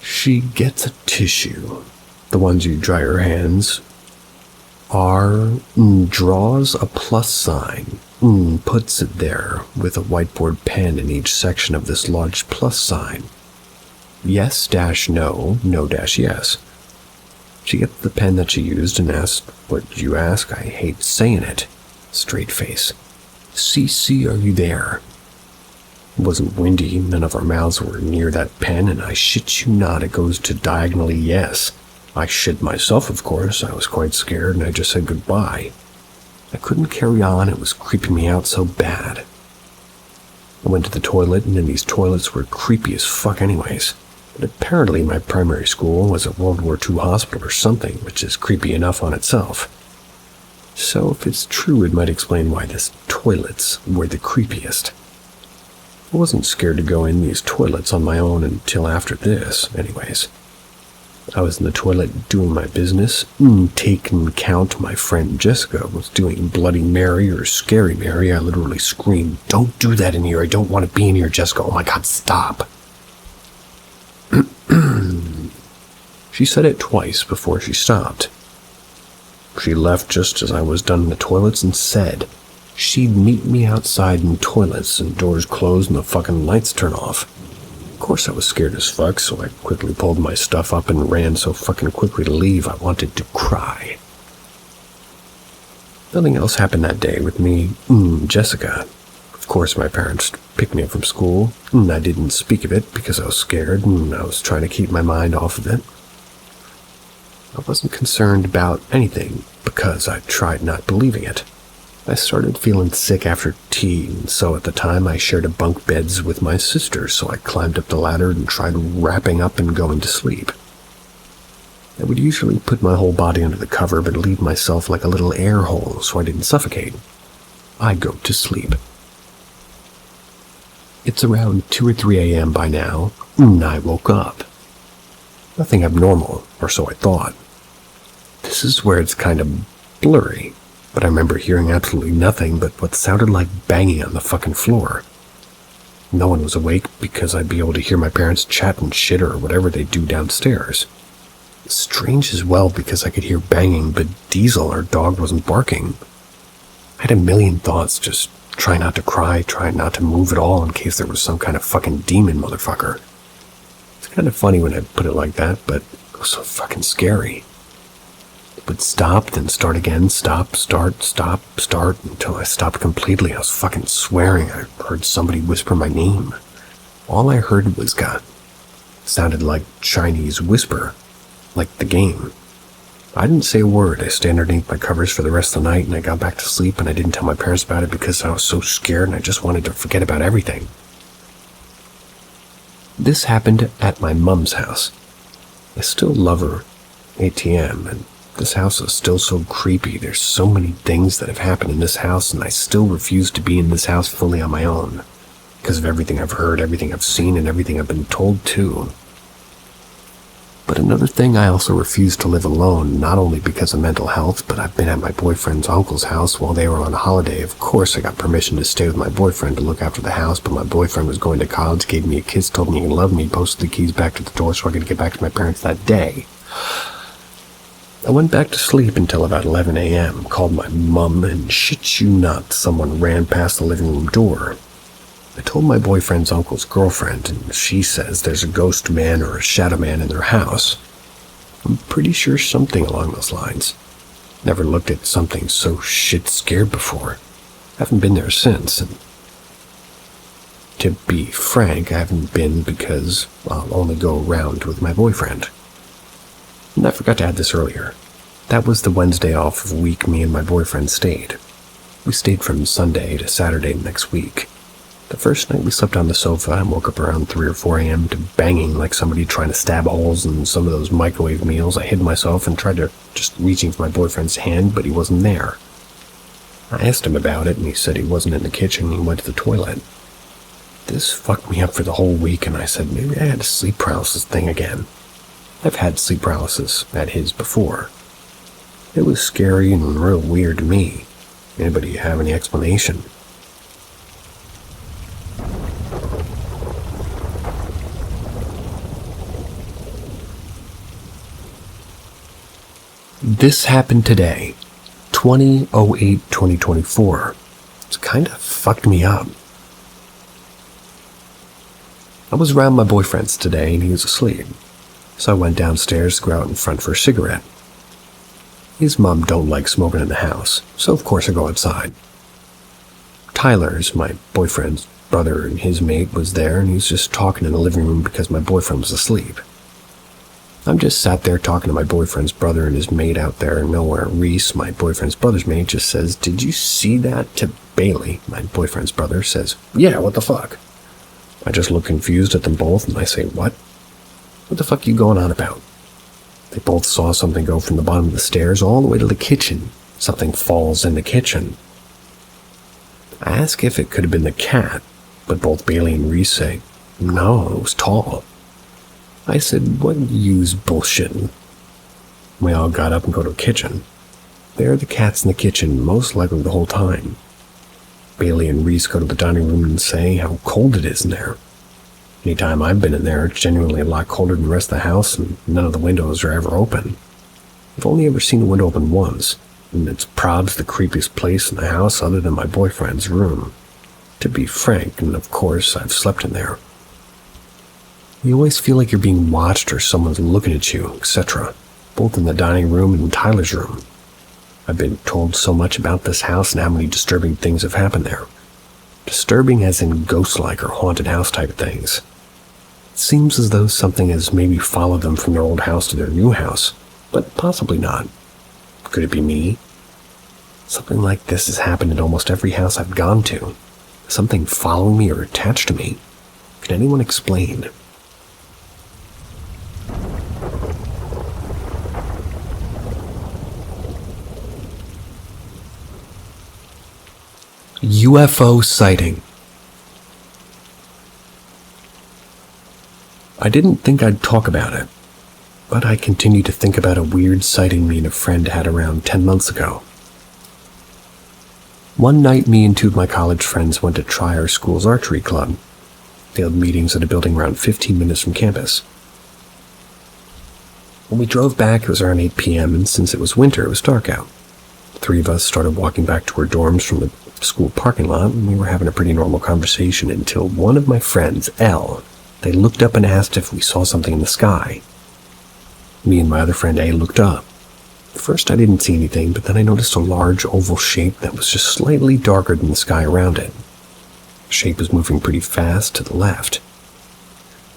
She gets a tissue, the ones you dry your hands, draws a plus sign, puts it there with a whiteboard pen in each section of this large plus sign. Yes dash no, no dash yes. She gets the pen that she used and asked, "What did you ask? I hate saying it." Straight face. "CC, are you there?" It wasn't windy, none of our mouths were near that pen, and I shit you not, it goes to diagonally yes. I shit myself, of course. I was quite scared, and I just said goodbye. I couldn't carry on, it was creeping me out so bad. I went to the toilet, and then these toilets were creepy as fuck anyways. But apparently my primary school was a World War II hospital or something, which is creepy enough on itself. So if it's true, it might explain why the toilets were the creepiest. I wasn't scared to go in these toilets on my own until after this, anyways. I was in the toilet doing my business, taking count my friend Jessica was doing Bloody Mary or Scary Mary. I literally screamed, "Don't do that in here, I don't want to be in here, Jessica, oh my god, stop." She said it twice before she stopped. She left just as I was done in the toilets and said she'd meet me outside in toilets and doors closed and the fucking lights turn off. Of course I was scared as fuck, so I quickly pulled my stuff up and ran so fucking quickly to leave I wanted to cry. Nothing else happened that day with me, Jessica. Of course my parents picked me up from school, and I didn't speak of it because I was scared and I was trying to keep my mind off of it. I wasn't concerned about anything because I tried not believing it. I started feeling sick after tea, and so at the time I shared a bunk beds with my sister, so I climbed up the ladder and tried wrapping up and going to sleep. I would usually put my whole body under the cover but leave myself like a little air hole so I didn't suffocate. I'd go to sleep. It's around 2 or 3 a.m. by now, and I woke up. Nothing abnormal, or so I thought. This is where it's kind of blurry, but I remember hearing absolutely nothing but what sounded like banging on the fucking floor. No one was awake because I'd be able to hear my parents chat and shit or whatever they do downstairs. Strange as well because I could hear banging, but Diesel, our dog, wasn't barking. I had a million thoughts, just try not to cry, try not to move at all in case there was some kind of fucking demon motherfucker. It's kind of funny when I put it like that, but it was so fucking scary. It would stop, then start again, stop, start, until I stopped completely. I was fucking swearing. I heard somebody whisper my name. All I heard was "God." Sounded like Chinese whisper, like the game. I didn't say a word. I stayed underneath my covers for the rest of the night, and I got back to sleep, and I didn't tell my parents about it because I was so scared and I just wanted to forget about everything. This happened at my mom's house. I still love her, ATM, and this house is still so creepy. There's so many things that have happened in this house, and I still refuse to be in this house fully on my own because of everything I've heard, everything I've seen, and everything I've been told too. But another thing, I also refuse to live alone, not only because of mental health, but I've been at my boyfriend's uncle's house while they were on holiday. Of course, I got permission to stay with my boyfriend to look after the house, but my boyfriend was going to college, gave me a kiss, told me he loved me, posted the keys back to the door so I could get back to my parents that day. I went back to sleep until about 11 a.m., called my mum, and shit you not, someone ran past the living room door. I told my boyfriend's uncle's girlfriend, and she says there's a ghost man or a shadow man in their house. I'm pretty sure something along those lines. Never looked at something so shit scared before. Haven't been there since, and to be frank, I haven't been because I'll only go around with my boyfriend. And I forgot to add this earlier. That was the Wednesday off of week me and my boyfriend stayed. We stayed from Sunday to Saturday next week. The first night we slept on the sofa and woke up around 3 or 4 a.m. to banging like somebody trying to stab holes in some of those microwave meals. I hid myself and tried to just reaching for my boyfriend's hand, but he wasn't there. I asked him about it, and he said he wasn't in the kitchen. He went to the toilet. This fucked me up for the whole week, and I said maybe I had a sleep paralysis thing again. I've had sleep paralysis at his before. It was scary and real weird to me. Anybody have any explanation? This happened today, 20/08/2024. It's kind of fucked me up. I was around my boyfriend's today and he was asleep, so I went downstairs to go out in front for a cigarette. His mom don't like smoking in the house, so of course I go outside. Tyler's, my boyfriend's brother, and his mate was there, and he was just talking in the living room because my boyfriend was asleep. I'm just sat there talking to my boyfriend's brother and his mate out there nowhere. Reese, my boyfriend's brother's mate, just says, "Did you see that?" to Bailey, my boyfriend's brother, says, "Yeah, what the fuck?" I just look confused at them both and I say, "What? What the fuck are you going on about?" They both saw something go from the bottom of the stairs all the way to the kitchen. Something falls in the kitchen. I ask if it could have been the cat, but both Bailey and Reese say, no, it was tall. I said, what use bullshitting? We all got up and go to the kitchen. There are the cats in the kitchen, most likely the whole time. Bailey and Reese go to the dining room and say how cold it is in there. Anytime I've been in there, it's genuinely a lot colder than the rest of the house, and none of the windows are ever open. I've only ever seen a window open once, and it's probably the creepiest place in the house other than my boyfriend's room. To be frank, and of course, I've slept in there. You always feel like you're being watched or someone's looking at you, etc., both in the dining room and in Tyler's room. I've been told so much about this house and how many disturbing things have happened there. Disturbing as in ghost-like or haunted house type things. It seems as though something has maybe followed them from their old house to their new house, but possibly not. Could it be me? Something like this has happened in almost every house I've gone to. Something following me or attached to me. Can anyone explain? UFO sighting. I didn't think I'd talk about it, but I continue to think about a weird sighting me and a friend had around 10 months ago. One night, me and two of my college friends went to try our school's archery club. They held meetings at a building around 15 minutes from campus. When we drove back, it was around 8 p.m., and since it was winter, it was dark out. The three of us started walking back to our dorms from the school parking lot, and we were having a pretty normal conversation until one of my friends, Elle, they looked up and asked if we saw something in the sky. Me and my other friend A looked up. At first I didn't see anything, but then I noticed a large oval shape that was just slightly darker than the sky around it. The shape was moving pretty fast to the left,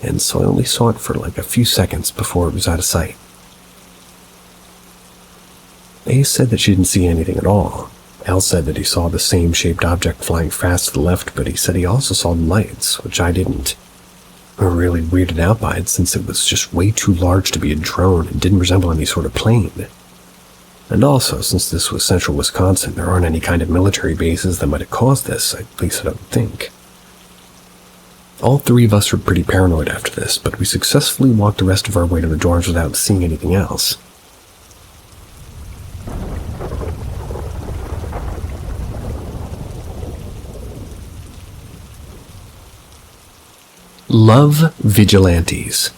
and so I only saw it for like a few seconds before it was out of sight. A said that she didn't see anything at all. Elle said that he saw the same shaped object flying fast to the left, but he said he also saw the lights, which I didn't. We were really weirded out by it since it was just way too large to be a drone and didn't resemble any sort of plane. And also, since this was central Wisconsin, there aren't any kind of military bases that might have caused this, at least I don't think. All three of us were pretty paranoid after this, but we successfully walked the rest of our way to the dorms without seeing anything else. Love vigilantes.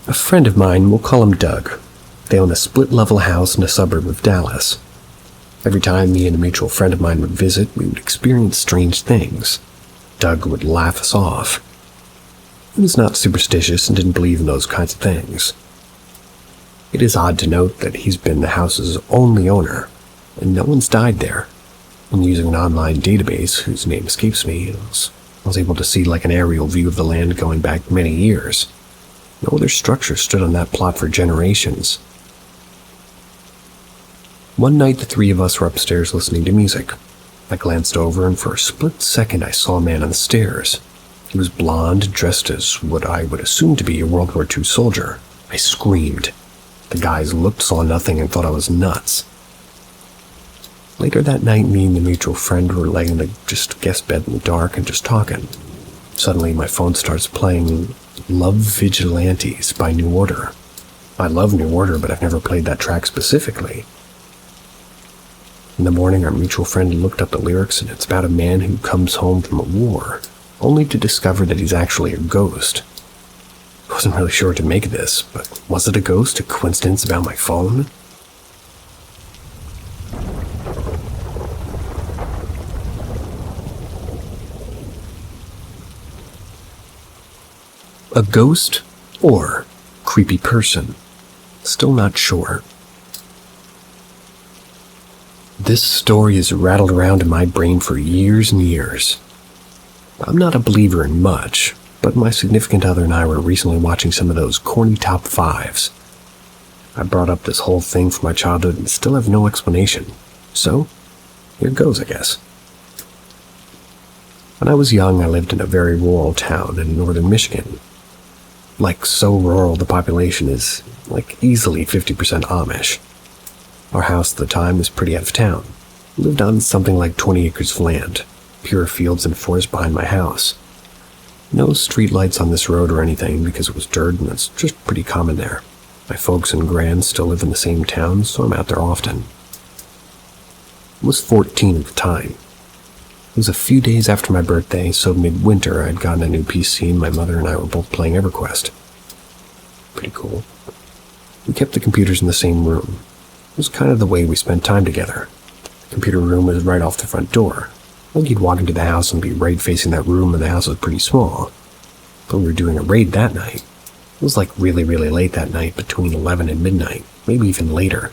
A friend of mine, we'll call him Doug. They own a split-level house in a suburb of Dallas. Every time me and a mutual friend of mine would visit, we would experience strange things. Doug would laugh us off. He was not superstitious and didn't believe in those kinds of things. It is odd to note that he's been the house's only owner, and no one's died there. And using an online database, whose name escapes me, I was able to see like an aerial view of the land going back many years. No other structure stood on that plot for generations. One night, the three of us were upstairs listening to music. I glanced over, and for a split second, I saw a man on the stairs. He was blonde, dressed as what I would assume to be a World War II soldier. I screamed. The guys looked, saw nothing, and thought I was nuts. Later that night, me and the mutual friend were laying in the guest bed in the dark and just talking. Suddenly, my phone starts playing Love Vigilantes by New Order. I love New Order, but I've never played that track specifically. In the morning, our mutual friend looked up the lyrics, and it's about a man who comes home from a war, only to discover that he's actually a ghost. I wasn't really sure what to make of this, but was it a ghost, a coincidence about my phone? A ghost or creepy person? Still not sure. This story has rattled around in my brain for years and years. I'm not a believer in much, but my significant other and I were recently watching some of those corny top fives. I brought up this whole thing from my childhood and still have no explanation. So, here goes, I guess. When I was young, I lived in a very rural town in northern Michigan. Like, so rural, the population is, like, easily 50% Amish. Our house at the time was pretty out of town. I lived on something like 20 acres of land, pure fields and forest behind my house. No street lights on this road or anything because it was dirt and it's just pretty common there. My folks and grand still live in the same town, so I'm out there often. I was 14 at the time. It was a few days after my birthday, so midwinter I'd gotten a new PC and my mother and I were both playing EverQuest. Pretty cool. We kept the computers in the same room. It was kind of the way we spent time together. The computer room was right off the front door. Like you'd walk into the house and be right facing that room, and the house was pretty small. But we were doing a raid that night. It was like really, really late that night, between 11 and midnight, maybe even later.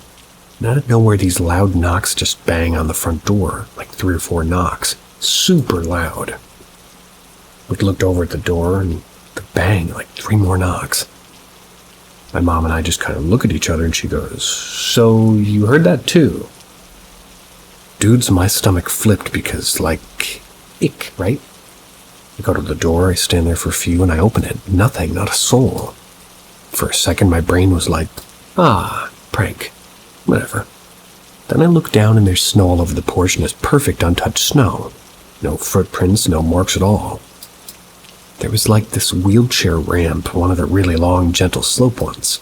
And out of nowhere, these loud knocks just bang on the front door, like 3 or 4 knocks. Super loud. We looked over at the door, and the bang, like 3 more knocks. My mom and I just kind of look at each other, and she goes, "So you heard that too?" Dudes, my stomach flipped because, like, ick, right? I go to the door, I stand there for a few, and I open it. Nothing, not a soul. For a second, my brain was like, prank. Whatever. Then I look down, and there's snow all over the porch, and it's perfect untouched snow. No footprints, no marks at all. There was like this wheelchair ramp, one of the really long, gentle slope ones.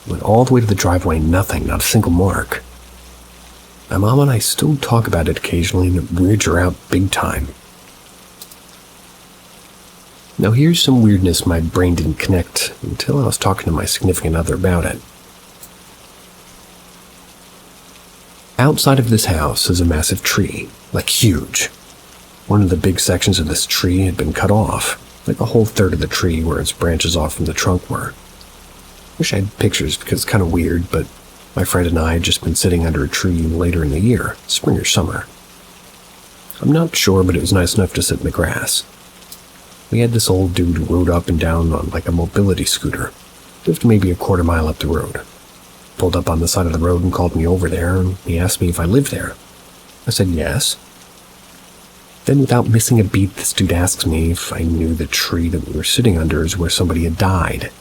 Went all the way to the driveway, nothing, not a single mark. My mom and I still talk about it occasionally, and it weirds her out big time. Now here's some weirdness my brain didn't connect until I was talking to my significant other about it. Outside of this house is a massive tree, like huge. One of the big sections of this tree had been cut off, like a whole third of the tree where its branches off from the trunk were. Wish I had pictures because it's kind of weird, but my friend and I had just been sitting under a tree later in the year, spring or summer. I'm not sure, but it was nice enough to sit in the grass. We had this old dude who rode up and down on like a mobility scooter. Lived maybe a quarter mile up the road. Pulled up on the side of the road and called me over there, and he asked me if I lived there. I said yes. Then without missing a beat, this dude asks me if I knew the tree that we were sitting under is where somebody had died.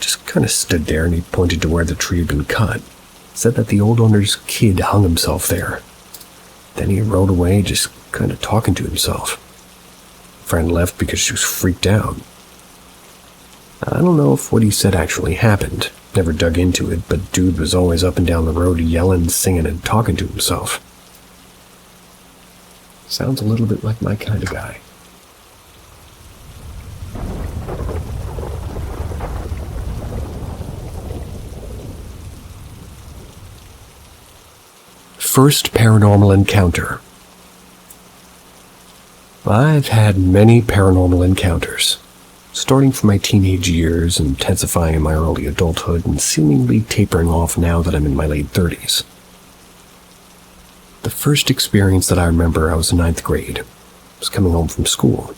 Just kind of stood there and he pointed to where the tree had been cut. Said that the old owner's kid hung himself there. Then he rode away just kind of talking to himself. Friend left because she was freaked out. I don't know if what he said actually happened. Never dug into it, but dude was always up and down the road yelling, singing, and talking to himself. Sounds a little bit like my kind of guy. First paranormal encounter. I've had many paranormal encounters, starting from my teenage years, intensifying in my early adulthood, and seemingly tapering off now that I'm in my late 30s. The first experience that I remember, I was in 9th grade. I was coming home from school.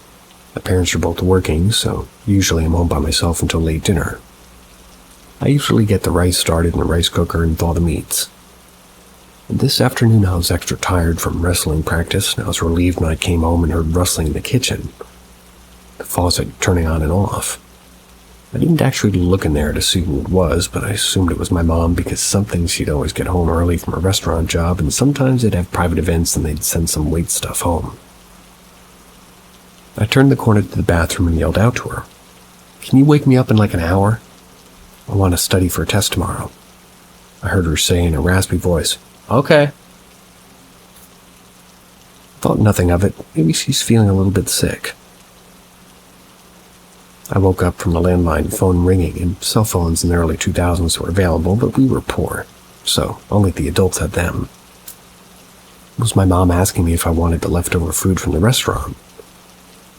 My parents are both working, so usually I'm home by myself until late dinner. I usually get the rice started in the rice cooker and thaw the meats. And this afternoon I was extra tired from wrestling practice, and I was relieved when I came home and heard rustling in the kitchen. The faucet turning on and off. I didn't actually look in there to see who it was, but I assumed it was my mom because she'd always get home early from a restaurant job, and sometimes they'd have private events and they'd send some wait stuff home. I turned the corner to the bathroom and yelled out to her, "Can you wake me up in like an hour? I want to study for a test tomorrow." I heard her say in a raspy voice, "Okay." Thought nothing of it. Maybe she's feeling a little bit sick. I woke up from the landline phone ringing, and cell phones in the early 2000s were available, but we were poor, so only the adults had them. It was my mom asking me if I wanted the leftover food from the restaurant.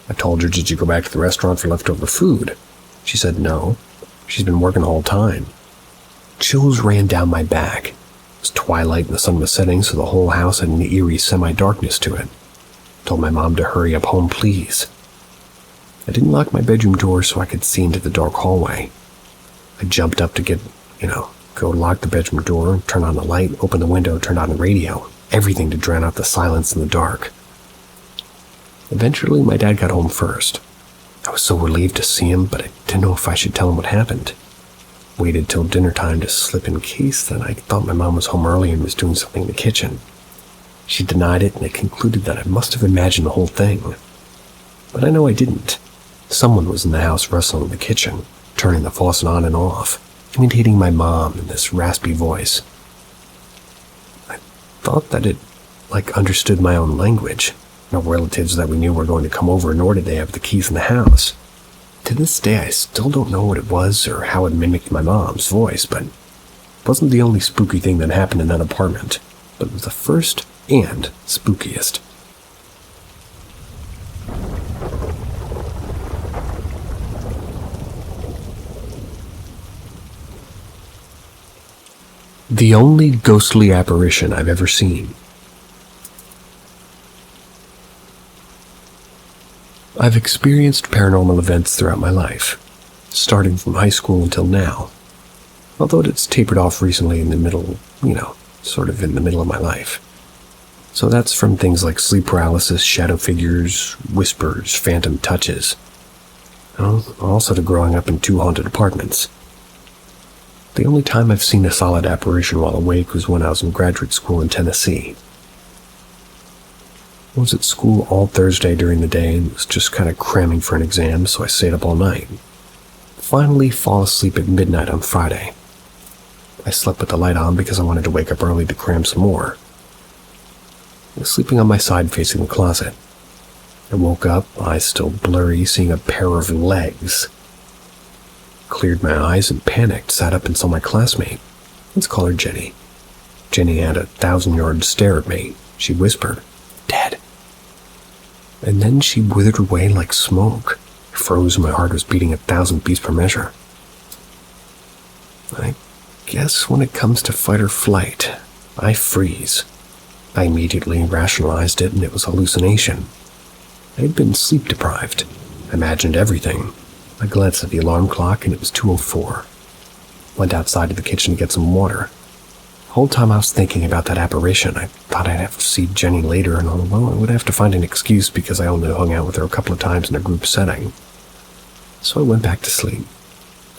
I told her, "Did you go back to the restaurant for leftover food?" She said no. She's been working the whole time. Chills ran down my back. It was twilight and the sun was setting, so the whole house had an eerie semi-darkness to it. I told my mom to hurry up home, please. I didn't lock my bedroom door so I could see into the dark hallway. I jumped up to go lock the bedroom door, turn on the light, open the window, turn on the radio, everything to drown out the silence in the dark. Eventually, my dad got home first. I was so relieved to see him, but I didn't know if I should tell him what happened. Waited till dinner time to slip in case that I thought my mom was home early and was doing something in the kitchen. She denied it, and I concluded that I must have imagined the whole thing. But I know I didn't. Someone was in the house wrestling in the kitchen, turning the faucet on and off, imitating my mom in this raspy voice. I thought that it, understood my own language. No relatives that we knew were going to come over, nor did they have the keys in the house. To this day, I still don't know what it was or how it mimicked my mom's voice, but it wasn't the only spooky thing that happened in that apartment, but it was the first and spookiest. The only ghostly apparition I've ever seen. I've experienced paranormal events throughout my life, starting from high school until now, although it's tapered off recently in the middle, sort of in the middle of my life. So that's from things like sleep paralysis, shadow figures, whispers, phantom touches, also to growing up in 2 haunted apartments. The only time I've seen a solid apparition while awake was when I was in graduate school in Tennessee. I was at school all Thursday during the day and was just kind of cramming for an exam, so I stayed up all night. Finally fall asleep at midnight on Friday. I slept with the light on because I wanted to wake up early to cram some more. I was sleeping on my side facing the closet. I woke up, eyes still blurry, seeing a pair of legs. Cleared my eyes and panicked, sat up and saw my classmate. Let's call her Jenny. Jenny had a 1,000-yard stare at me. She whispered, "Dead." And then she withered away like smoke. I froze and my heart was beating 1,000 beats per measure. I guess when it comes to fight or flight, I freeze. I immediately rationalized it, and it was hallucination. I had been sleep deprived. I imagined everything. I glanced at the alarm clock, and it was 2:04. Went outside to the kitchen to get some water. The whole time I was thinking about that apparition, I thought I'd have to see Jenny later, and although I would have to find an excuse because I only hung out with her a couple of times in a group setting. So I went back to sleep.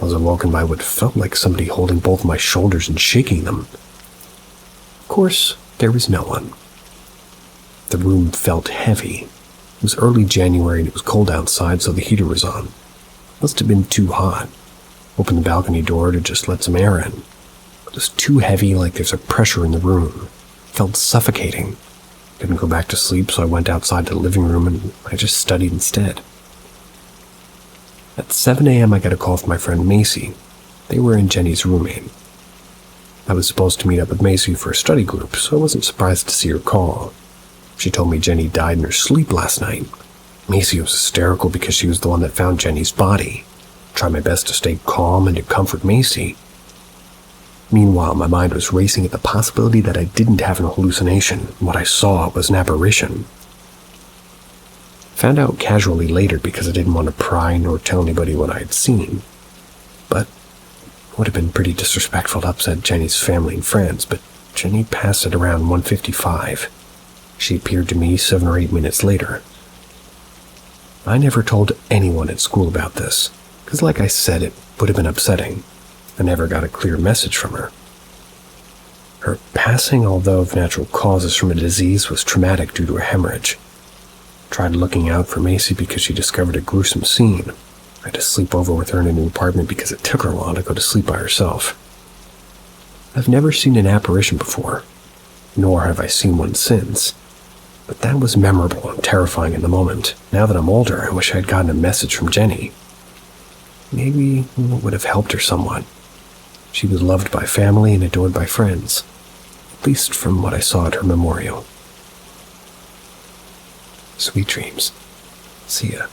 I was awoken by what felt like somebody holding both my shoulders and shaking them. Of course, there was no one. The room felt heavy. It was early January and it was cold outside, so the heater was on. Must have been too hot. Opened the balcony door to just let some air in. It was too heavy, like there's a pressure in the room. It felt suffocating. Didn't go back to sleep, so I went outside to the living room and I just studied instead. At 7 a.m. I got a call from my friend Macy. They were in Jenny's roommate. I was supposed to meet up with Macy for a study group, so I wasn't surprised to see her call. She told me Jenny died in her sleep last night. Macy was hysterical because she was the one that found Jenny's body. I tried my best to stay calm and to comfort Macy. Meanwhile, my mind was racing at the possibility that I didn't have an hallucination, and what I saw was an apparition. Found out casually later because I didn't want to pry nor tell anybody what I had seen. But it would have been pretty disrespectful to upset Jenny's family and friends, but Jenny passed at around 1:55. She appeared to me 7 or 8 minutes later. I never told anyone at school about this, because like I said, it would have been upsetting. I never got a clear message from her. Her passing, although of natural causes from a disease, was traumatic due to a hemorrhage. Tried looking out for Macy because she discovered a gruesome scene. I had to sleep over with her in a new apartment because it took her a while to go to sleep by herself. I've never seen an apparition before, nor have I seen one since. But that was memorable and terrifying in the moment. Now that I'm older, I wish I had gotten a message from Jenny. Maybe it would have helped her somewhat. She was loved by family and adored by friends, at least from what I saw at her memorial. Sweet dreams. See ya.